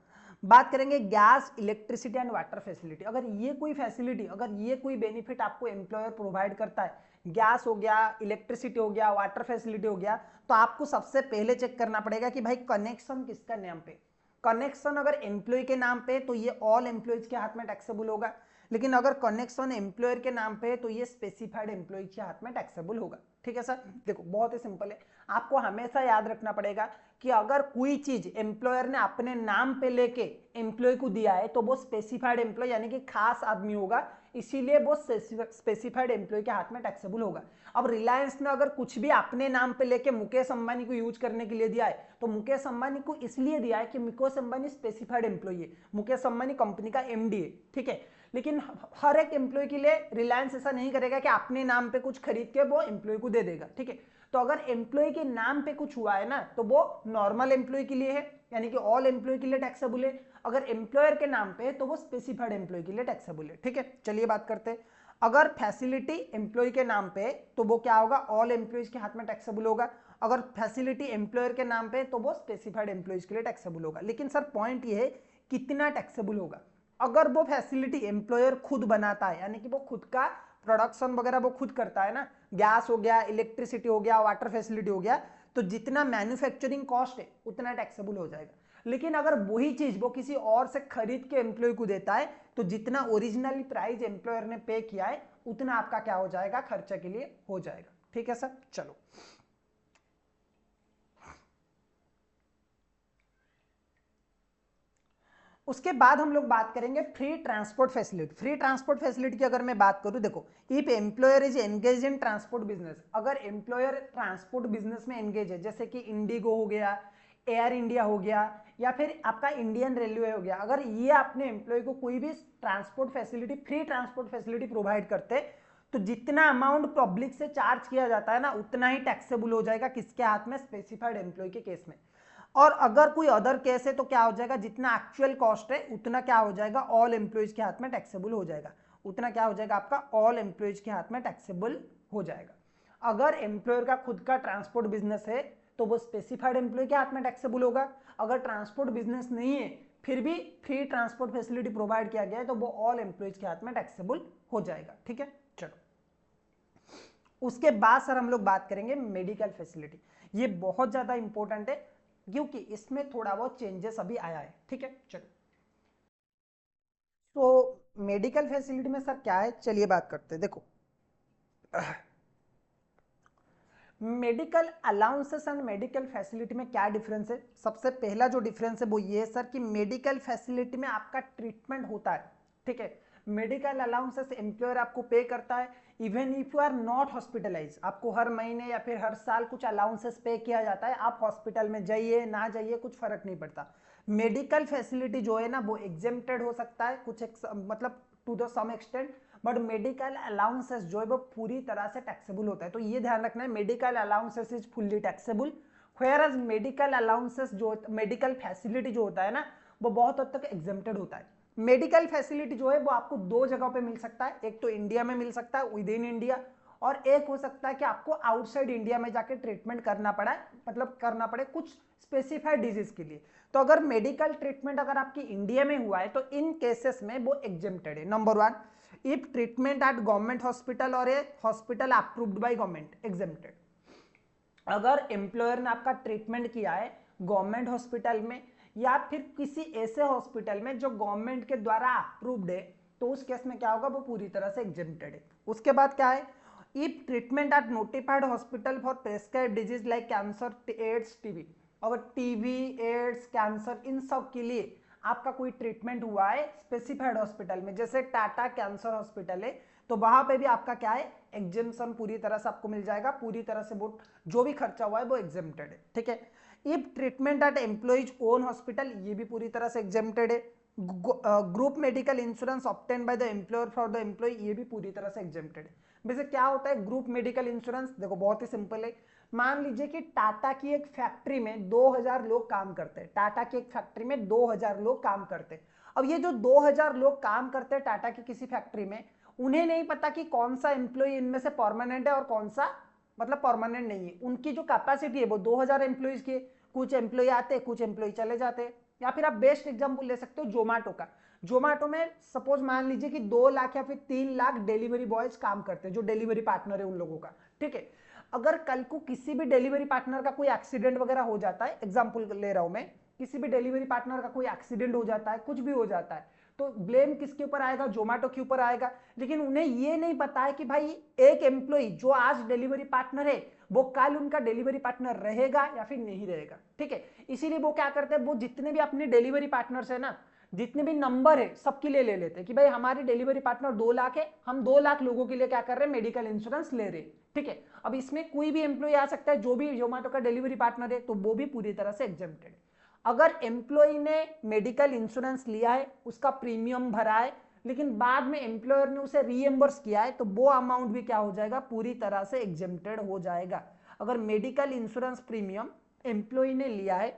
A: बात करेंगे gas, electricity and water facility. अगर ये कोई फैसिलिटी, अगर ये कोई बेनिफिट आपको एम्प्लॉयर प्रोवाइड करता है, गैस हो गया, इलेक्ट्रिसिटी हो गया, वाटर फैसिलिटी हो गया, तो आपको सबसे पहले चेक करना पड़ेगा कि भाई कनेक्शन किसका नाम पे। कनेक्शन अगर एम्प्लॉय के नाम पे तो ये ऑल एम्प्लॉयज के हाथ में टैक्सेबल होगा, लेकिन अगर कनेक्शन एम्प्लॉयर के नाम पे है तो ये स्पेसिफाइड एम्प्लॉय के हाथ में टैक्सेबल होगा। ठीक है सर, देखो बहुत ही सिंपल है, आपको हमेशा याद रखना पड़ेगा कि अगर कोई चीज एम्प्लॉयर ने अपने नाम पे लेके एम्प्लॉय को दिया है तो वो स्पेसिफाइड एम्प्लॉय यानी कि खास आदमी होगा, इसीलिए वो स्पेसिफाइड एम्प्लॉय के हाथ में टैक्सेबल होगा। अब रिलायंस ने अगर कुछ भी अपने नाम पे लेके मुकेश अंबानी को यूज करने के लिए दिया है तो मुकेश अंबानी को इसलिए दिया है कि मुकेश अंबानी स्पेसिफाइड एम्प्लॉय है, मुकेश अंबानी कंपनी का एमडी है। ठीक है, लेकिन हर एक एम्प्लॉय के लिए रिलायंस ऐसा नहीं करेगा कि अपने नाम पे कुछ खरीद के वो एम्प्लॉय को दे देगा। ठीक है, तो अगर एम्प्लॉय के नाम पे कुछ हुआ है ना तो वो नॉर्मल एम्प्लॉय के लिए है, यानी कि ऑल एम्प्लॉय के लिए टैक्सेबल है। अगर एम्प्लॉयर के नाम पे है तो वो स्पेसिफाइड एम्प्लॉय के लिए टैक्सेबल है। ठीक है, चलिए बात करते हैं, अगर फैसिलिटी एम्प्लॉय के नाम पे है तो वो क्या होगा, ऑल एम्प्लॉयज के हाथ में टैक्सेबल होगा। अगर फैसिलिटी एम्प्लॉयर के नाम पे तो वो स्पेसिफाइड एम्प्लॉयज के लिए टैक्सेबल होगा। लेकिन सर पॉइंट ये है कितना टैक्सेबल होगा, अगर वो फैसिलिटी एम्प्लॉयर खुद बनाता है, यानी कि वो खुद का प्रोडक्शन वगैरह वो खुद करता है ना, गैस हो गया, इलेक्ट्रिसिटी हो गया, वाटर फैसिलिटी हो गया, तो जितना मैन्युफैक्चरिंग कॉस्ट है उतना टैक्सेबल हो जाएगा। लेकिन अगर वही चीज वो किसी और से खरीद के एम्प्लॉय को देता है तो जितना ओरिजिनली प्राइस एम्प्लॉयर ने पे किया है उतना आपका क्या हो जाएगा, खर्चा के लिए हो जाएगा। ठीक है सर, चलो उसके बाद हम लोग बात करेंगे free transport facility. Free transport facility की अगर मैं बात करूं, देखो if employer is engage in transport business, अगर एम्प्लॉयर ट्रांसपोर्ट बिजनेस में एंगेज है, जैसे कि इंडिगो हो गया, एयर इंडिया हो गया, या फिर आपका इंडियन रेलवे हो गया, अगर ये अपने एम्प्लॉय को कोई भी transport facility, free transport facility provide करते तो जितना अमाउंट पब्लिक से चार्ज किया जाता है ना उतना ही टैक्सेबल हो जाएगा, किसके हाथ में, स्पेसिफाइड एम्प्लॉय के केस में। और अगर कोई अदर केस है तो क्या हो जाएगा, जितना एक्चुअल कॉस्ट है उतना क्या हो जाएगा, ऑल एम्प्लॉयज के हाथ में टैक्सेबल हो जाएगा, उतना क्या हो जाएगा आपका, ऑल एम्प्लॉयज के हाथ में टैक्सेबल हो जाएगा। अगर एम्प्लॉयर का खुद का ट्रांसपोर्ट बिजनेस है तो वो स्पेसिफाइड एम्प्लॉय के हाथ में टैक्सेबल होगा। अगर ट्रांसपोर्ट बिजनेस नहीं है फिर भी फ्री ट्रांसपोर्ट फैसिलिटी प्रोवाइड किया गया है तो वो ऑल एम्प्लॉयज के हाथ में टैक्सेबल हो जाएगा। ठीक है, चलो उसके बाद सर हम लोग बात करेंगे मेडिकल फैसिलिटी। ये बहुत ज्यादा इंपॉर्टेंट है क्योंकि इसमें थोड़ा बहुत चेंजेस अभी आया है। ठीक है, चलो तो मेडिकल फैसिलिटी में सर क्या है, चलिए बात करते हैं। देखो medical allowances and medical facility में क्या डिफरेंस है? सबसे पहला जो डिफरेंस है वो ये है सर कि मेडिकल फैसिलिटी में आपका ट्रीटमेंट होता है, ठीक है। मेडिकल अलाउंसेस एम्प्लॉयर आपको पे करता है, even if you are not hospitalise, आपको हर महीने या फिर हर साल कुछ अलाउंसेस पे किया जाता है, आप हॉस्पिटल में जाइए ना जाइए कुछ फर्क नहीं पड़ता। मेडिकल फैसिलिटी जो है ना वो एग्जेम्प्टेड हो सकता है कुछ मतलब to the some extent, but medical allowances जो है वो पूरी तरह से टैक्सेबल होता है। तो ये ध्यान रखना है, medical allowances is fully taxable, whereas medical allowances जो मेडिकल फैसिलिटी जो होता है ना वो बहुत हद तक एग्जेम्प्टेड होता है। मेडिकल फैसिलिटी जो है वो आपको दो जगहों पे मिल सकता है, एक तो इंडिया में मिल सकता है विद इन इंडिया, और एक हो सकता है कि आपको आउटसाइड इंडिया में जाके ट्रीटमेंट करना पड़ा है, मतलब करना पड़े कुछ स्पेसिफाइड डिजीज के लिए। तो अगर मेडिकल ट्रीटमेंट अगर आपकी इंडिया में हुआ है तो इन केसेस में वो एग्जेम्प्टेड है। Number 1, if treatment at government hospital or a hospital approved by government, exempted. अगर एम्प्लॉयर ने आपका ट्रीटमेंट किया है गवर्नमेंट हॉस्पिटल में या फिर किसी ऐसे हॉस्पिटल में जो गवर्नमेंट के द्वारा अप्रूव्ड है, तो उस केस में क्या होगा, वो पूरी तरह से एग्जेम्प्टेड है। उसके बाद क्या है, if treatment at notified hospital for prescribed disease like cancer, AIDS, TB, और टीबी, एड्स, कैंसर, इन सब के लिए आपका कोई ट्रीटमेंट हुआ है स्पेसिफाइड हॉस्पिटल में, जैसे टाटा कैंसर हॉस्पिटल है, तो वहां पे भी आपका क्या है, एग्जेम्पशन पूरी तरह से आपको मिल जाएगा, पूरी तरह से वो जो भी खर्चा हुआ है वो एग्जेम्प्टेड है, ठीक है। If treatment at employee's own hospital, ये भी पूरी तरह से एग्जेम्प्टेड है। Group medical insurance obtain by the employer for the employee, ये भी पूरी तरह से एग्जेम्प्टेड है। वैसे क्या होता है ग्रुप मेडिकल इंश्योरेंस, देखो बहुत ही सिंपल है। मान लीजिए कि टाटा की एक फैक्ट्री में 2000 लोग काम करते हैं, टाटा की एक फैक्ट्री में 2000 लोग काम करते हैं। अब ये जो 2000 लोग काम करते हैं टाटा की किसी फैक्ट्री में, उन्हें नहीं पता कि कौन सा एम्प्लॉय इनमें से परमानेंट है और कौन सा मतलब परमानेंट नहीं है। उनकी जो कैपेसिटी है वो 2000 एम्प्लॉयज की, कुछ एम्प्लॉय आते हैं कुछ एम्प्लॉय चले जाते हैं। या फिर आप बेस्ट एग्जांपल ले सकते हो जोमेटो का। जोमेटो में सपोज मान लीजिए कि 2 लाख या फिर 3 लाख डिलीवरी बॉयज काम करते हैं, जो डिलीवरी पार्टनर है उन लोगों का, ठीक है। अगर कल को किसी भी डिलीवरी पार्टनर का कोई एक्सीडेंट वगैरह हो जाता है, एग्जांपल ले रहा हूं मैं, किसी भी डिलीवरी पार्टनर का कोई एक्सीडेंट हो जाता है, कुछ भी हो जाता है, तो ब्लेम किसके ऊपर आएगा, जोमेटो के ऊपर आएगा। लेकिन उन्हें ये नहीं पता है कि भाई एक एम्प्लॉय जो आज डिलीवरी पार्टनर है वो कल उनका डिलीवरी पार्टनर रहेगा या फिर नहीं रहेगा, ठीक है। इसीलिए वो क्या करते हैं, वो जितने भी अपने डिलीवरी पार्टनर्स है ना, जितने भी नंबर है सबके लिए ले लेते हैं कि भाई हमारे डिलीवरी पार्टनर 2 लाख है, हम 2 लाख लोगों के लिए क्या कर रहे हैं, मेडिकल इंश्योरेंस ले रहे हैं, ठीक है। अब इसमें कोई भी एम्प्लॉय आ सकता है, जो भी जोमेटो का डिलीवरी पार्टनर है, तो वो भी पूरी तरह से एग्जेम्प्टेड है। अगर एम्प्लॉय ने मेडिकल इंश्योरेंस लिया है, उसका प्रीमियम भरा है, लेकिन बाद में एम्प्लॉयर ने उसे रीएम्बर्स किया है, तो वो अमाउंट भी क्या हो जाएगा, पूरी तरह से एग्जेम्प्टेड हो जाएगा। अगर मेडिकल इंश्योरेंस प्रीमियम एम्प्लॉय ने लिया है,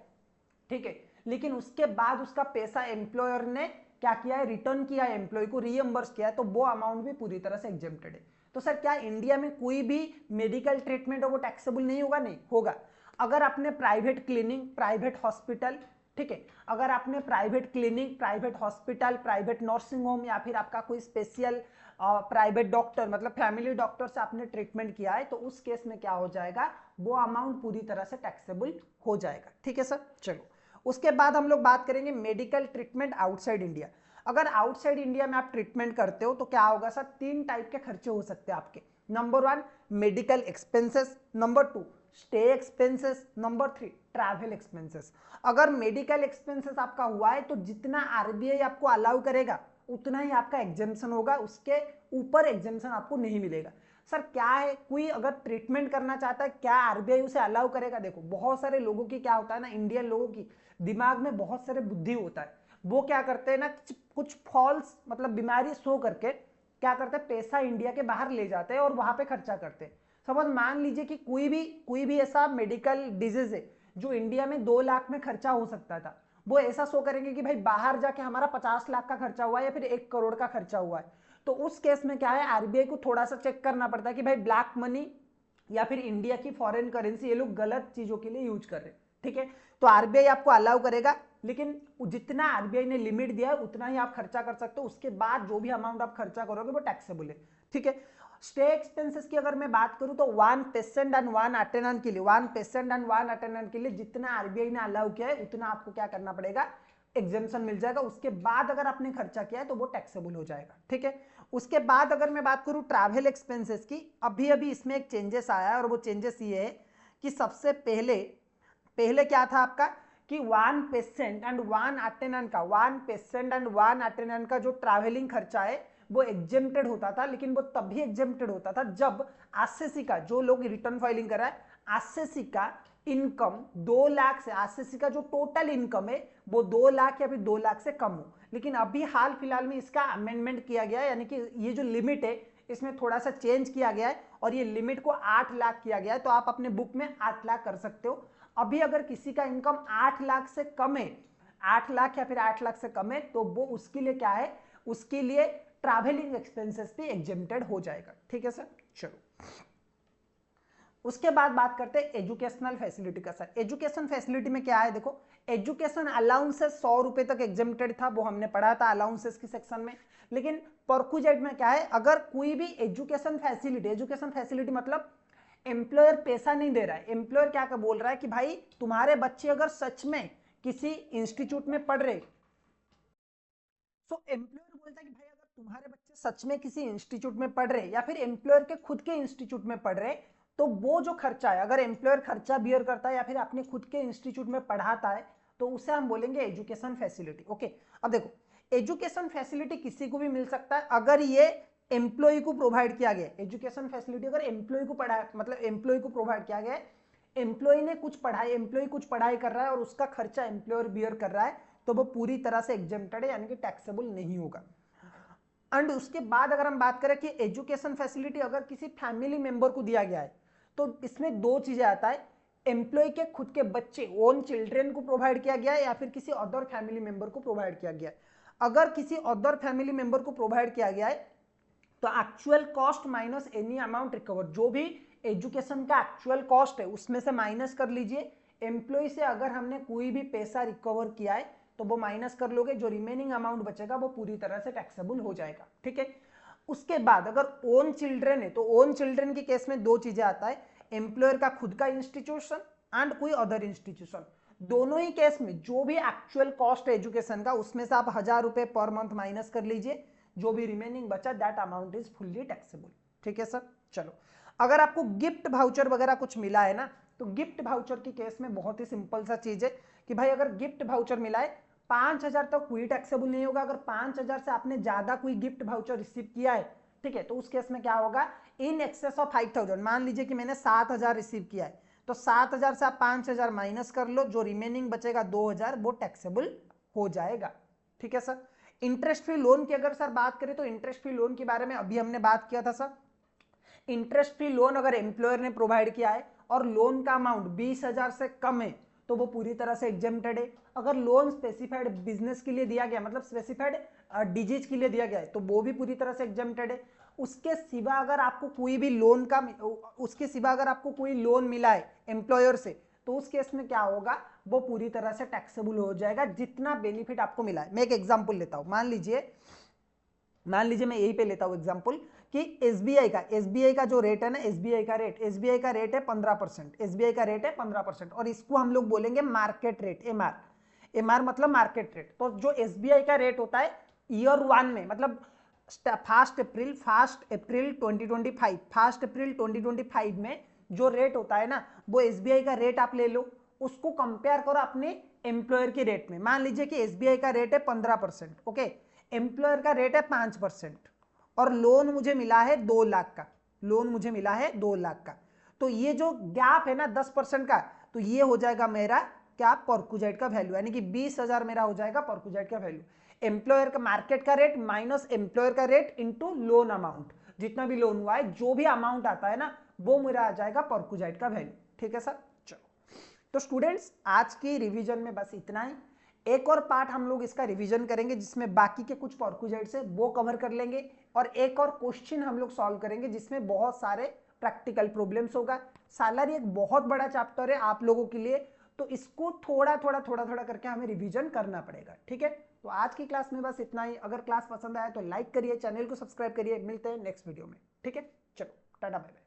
A: ठीक है, लेकिन उसके बाद उसका पैसा एम्प्लॉयर ने क्या किया है, रिटर्न किया है, एम्प्लॉय को रीएम्बर्स किया है, तो वो अमाउंट भी पूरी तरह से एग्जेम्प्टेड है। तो सर क्या इंडिया में कोई भी मेडिकल ट्रीटमेंट है वो टैक्सेबल नहीं होगा? नहीं होगा। अगर आपने प्राइवेट क्लिनिक, प्राइवेट हॉस्पिटल, ठीक है, अगर आपने private clinic, private hospital, private nursing home या फिर आपका कोई स्पेशल प्राइवेट डॉक्टर मतलब फैमिली डॉक्टर से आपने ट्रीटमेंट किया है, तो उस केस में क्या हो जाएगा, वो अमाउंट पूरी तरह से टैक्सेबल हो जाएगा, ठीक है सर। चलो उसके बाद हम लोग बात करेंगे मेडिकल ट्रीटमेंट आउटसाइड इंडिया। अगर आउटसाइड इंडिया में आप ट्रीटमेंट करते हो तो क्या होगा सर, 3 टाइप के खर्चे हो सकते हैं आपके। Number 1 medical expenses, number 2 stay expenses, number 3 travel expenses. अगर मेडिकल एक्सपेंसेस आपका हुआ है तो जितना आरबीआई आपको अलाउ करेगा उतना ही आपका एग्जेम्पशन होगा, उसके ऊपर एग्जेम्पशन आपको नहीं मिलेगा। सर क्या है, कोई अगर ट्रीटमेंट करना चाहता है, क्या आरबीआई उसे अलाउ करेगा? देखो बहुत सारे लोगों की क्या होता है ना, इंडियन लोगों की दिमाग में बहुत सारे बुद्धि होता है, वो क्या करते हैं ना, कुछ फॉल्स मतलब बीमारी शो करके क्या करते हैं, पैसा इंडिया के बाहर ले जाते हैं और वहां पे खर्चा करते हैं। सपोज मान लीजिए कि कोई भी ऐसा मेडिकल डिजीज है जो इंडिया में 2 लाख में खर्चा हो सकता था, वो ऐसा शो करेंगे कि भाई बाहर जाके हमारा 50 लाख का खर्चा हुआ है या फिर 1 करोड़ का खर्चा हुआ है। तो उस केस में क्या है, आरबीआई को थोड़ा सा चेक करना पड़ता है कि भाई ब्लैक मनी या फिर इंडिया की फॉरेन करेंसी ये लोग गलत चीजों के लिए यूज कर रहे हैं, ठीक है। तो आरबीआई आपको अलाउ करेगा, लेकिन जितना आरबीआई ने लिमिट दिया है उतना ही आप खर्चा कर सकते हो, उसके बाद जो भी अमाउंट आप खर्चा करोगे वो टैक्सेबल है, ठीक है। स्टे एक्सपेंसेस की अगर मैं बात करूं तो 1 पेशेंट एंड 1 अटेंडेंट के लिए, 1 पेशेंट एंड 1 अटेंडेंट के लिए जितना आरबीआई ने अलाउ किया है उतना आपको क्या करना पड़ेगा, एग्जेम्पशन मिल जाएगा। उसके बाद अगर आपने खर्चा किया है तो वो टैक्सेबल हो जाएगा। ठीक है, उसके बाद अगर मैं बात करूं ट्रैवल एक्सपेंसेस की, अभी अभी इसमें एक चेंजेस आया है और वो चेंजेस ये है कि सबसे पहले क्या था आपका कि 1% एंड 1 का जो ट्रैवलिंग खर्चा है वो एग्जेम्प्टेड होता था, लेकिन वो तभी एग्जेम्प्टेड होता था जब आरसीसी का, जो लोग रिटर्न फाइलिंग कर रहा है, आरसीसी का इनकम 2 लाख से, आरसीसी का जो टोटल इनकम है वो 2 लाख या फिर 2 लाख से कम हो। लेकिन अभी हाल फिलहाल में इसका अमेंडमेंट किया गया है, यानी कि ये जो लिमिट है इसमें थोड़ा सा चेंज किया गया है और ये लिमिट को 8 लाख किया गया है। तो आप अपने बुक में 8 लाख कर सकते हो। अभी अगर किसी का इनकम 8 लाख से कम है, 8 लाख या फिर 8 लाख से कम है, तो वो उसके लिए क्या है, उसके लिए ट्रैवलिंग एक्सपेंसेस भी एग्जेम्प्टेड हो जाएगा। ठीक है सर, चलो उसके बाद बात करते हैं एजुकेशनल फैसिलिटी का। सर एजुकेशन फैसिलिटी में क्या है, देखो एजुकेशन अलाउंसेस 100 रुपए तक एग्जेम्प्टेड था, वो हमने पढ़ा था अलाउंसेस की सेक्शन में। लेकिन परक्यूजेट में क्या है, अगर कोई भी एजुकेशन फैसिलिटी मतलब एम्प्लॉयर पैसा नहीं दे रहा है, एम्प्लॉयर क्या कर बोल रहा है कि भाई तुम्हारे बच्चे अगर सच में किसी इंस्टीट्यूट में पढ़ रहे, तो एम्प्लॉयर बोलता है कि भाई अगर तुम्हारे बच्चे सच में किसी इंस्टीट्यूट में पढ़ रहे या फिर एम्प्लॉयर के खुद के इंस्टीट्यूट में पढ़ रहे, तो वो जो खर्चा है, अगर एम्प्लॉयर खर्चा बियर करता है या फिर अपने खुद के इंस्टीट्यूट में पढ़ाता है, तो उसे हम बोलेंगे एजुकेशन फैसिलिटी। ओके, अब देखो एजुकेशन फैसिलिटी किसी को भी मिल सकता है अगर ये एम्प्लॉय को प्रोवाइड किया गया। एजुकेशन फैसिलिटी अगर एम्प्लॉय को पढ़ाया, मतलब एम्प्लॉय को प्रोवाइड किया गया है, एम्प्लॉय ने कुछ पढ़ाई, एम्प्लॉय कुछ पढ़ाई कर रहा है और उसका खर्चा एम्प्लॉयर बियर कर रहा है, तो वो पूरी तरह से एग्जेम्प्टेड है, यानी कि टैक्सेबल नहीं होगा। एंड उसके बाद अगर हम बात करें कि एजुकेशन फैसिलिटी अगर किसी फैमिली मेंबर को दिया गया है, तो इसमें दो चीजें आता है, एम्प्लॉय के खुद के बच्चे, ओन चिल्ड्रन को प्रोवाइड किया गया है या फिर किसी अदर फैमिली मेंबर को प्रोवाइड किया गया है। अगर किसी अदर फैमिली मेंबर को प्रोवाइड किया गया है तो actual cost minus any amount recover, जो भी एजुकेशन का एक्चुअल कॉस्ट है उसमें से माइनस कर लीजिए। एम्प्लॉय से अगर हमने कोई भी पैसा रिकवर किया है तो वो माइनस कर लोगे, जो रिमेनिंग अमाउंट बचेगा वो पूरी तरह से टैक्सेबल हो जाएगा। ठीक है, उसके बाद अगर ओन चिल्ड्रन है तो ओन चिल्ड्रन के केस में दो चीजें आता है, एम्प्लॉयर का खुद का इंस्टीट्यूशन एंड कोई अदर इंस्टीट्यूशन। दोनों ही केस में जो भी एक्चुअल कॉस्ट है एजुकेशन का उसमें से आप 1000 रुपए पर मंथ माइनस कर लीजिए, जो भी रिमेनिंग बचा that amount is fully taxable. ठीक है सर, चलो अगर आपको गिफ्ट वाउचर वगैरह कुछ मिला है ना, तो गिफ्ट वाउचर की केस में बहुत ही सिंपल सा चीज है कि भाई अगर गिफ्ट वाउचर मिला है 5000 तक कोई टैक्सेबल नहीं होगा। अगर 5000 से आपने ज्यादा कोई गिफ्ट वाउचर रिसीव किया है, ठीक है, तो उस केस में क्या होगा, इन एक्सेस ऑफ 5000, मान लीजिए कि मैंने 7000 रिसीव किया है, तो 7000 से आप 5000 माइनस कर लो, जो रिमेनिंग बचेगा 2000 वो टैक्सेबल हो जाएगा। ठीक है सर, इंटरेस्ट फ्री लोन की अगर सर बात करें तो इंटरेस्ट फ्री लोन के बारे में अभी हमने बात किया था सर। इंटरेस्ट फ्री लोन अगर एम्प्लॉयर ने प्रोवाइड किया है और लोन का अमाउंट 20,000 से कम है तो वो पूरी तरह से एग्जेम्प्टेड है। अगर लोन स्पेसिफाइड बिजनेस के लिए दिया गया, मतलब स्पेसिफाइड डिजीज के लिए दिया गया है, तो वो भी पूरी तरह से एग्जेम्प्टेड है। उसके सिवा अगर आपको कोई भी लोन का, उसके सिवा अगर आपको कोई लोन मिला है एम्प्लॉयर से, तो उस केस में क्या होगा, वो पूरी तरह से टैक्सेबल हो जाएगा जितना बेनिफिट आपको मिला है। मैं एक एग्जांपल लेता हूं, मान लीजिए मैं यही पे लेता हूं एग्जांपल कि एसबीआई का जो रेट है ना, एसबीआई का रेट है 15%, एसबीआई का रेट है 15%, और इसको हम लोग बोलेंगे मार्केट रेट, एमआर मतलब मार्केट रेट। तो जो एसबीआई का रेट होता है ईयर 1 में, मतलब 1 अप्रैल 2025 में जो रेट होता है ना, वो एसबीआई का रेट आप ले लो, उसको कंपेयर करो अपने एम्प्लॉयर के रेट में। मान लीजिए कि एसबीआई का रेट है 15%, ओके, एम्प्लॉयर का रेट है 5%, और लोन मुझे मिला है 2 लाख का, तो ये जो गैप है ना 10% का, तो ये हो जाएगा मेरा क्या, परक्यूजाइट का वैल्यू, यानी कि 20,000 मेरा हो जाएगा परक्यूजाइट का वैल्यू। एम्प्लॉयर का मार्केट का रेट माइनस एम्प्लॉयर का रेट इनटू लोन अमाउंट, जितना भी लोन हुआ है जो भी अमाउंट आता है ना, वो मेरा आ जाएगा परक्यूजाइट का वैल्यू। ठीक है सर, चलो तो स्टूडेंट्स आज की रिवीजन में बस इतना ही। एक और पार्ट हम लोग इसका रिवीजन करेंगे जिसमें बाकी के कुछ परक्यूजाइट्स है वो कवर कर लेंगे, और एक और क्वेश्चन हम लोग सॉल्व करेंगे जिसमें बहुत सारे प्रैक्टिकल प्रॉब्लम्स होगा। सैलरी एक बहुत बड़ा चैप्टर है आप लोगों के लिए, तो इसको थोड़ा थोड़ा करके हमें रिवीजन करना पड़ेगा। ठीक है, तो आज की क्लास में बस इतना ही। अगर क्लास पसंद आया तो लाइक करिए, चैनल को सब्सक्राइब करिए। मिलते हैं नेक्स्ट वीडियो में। ठीक है, चलो टाटा बाय बाय।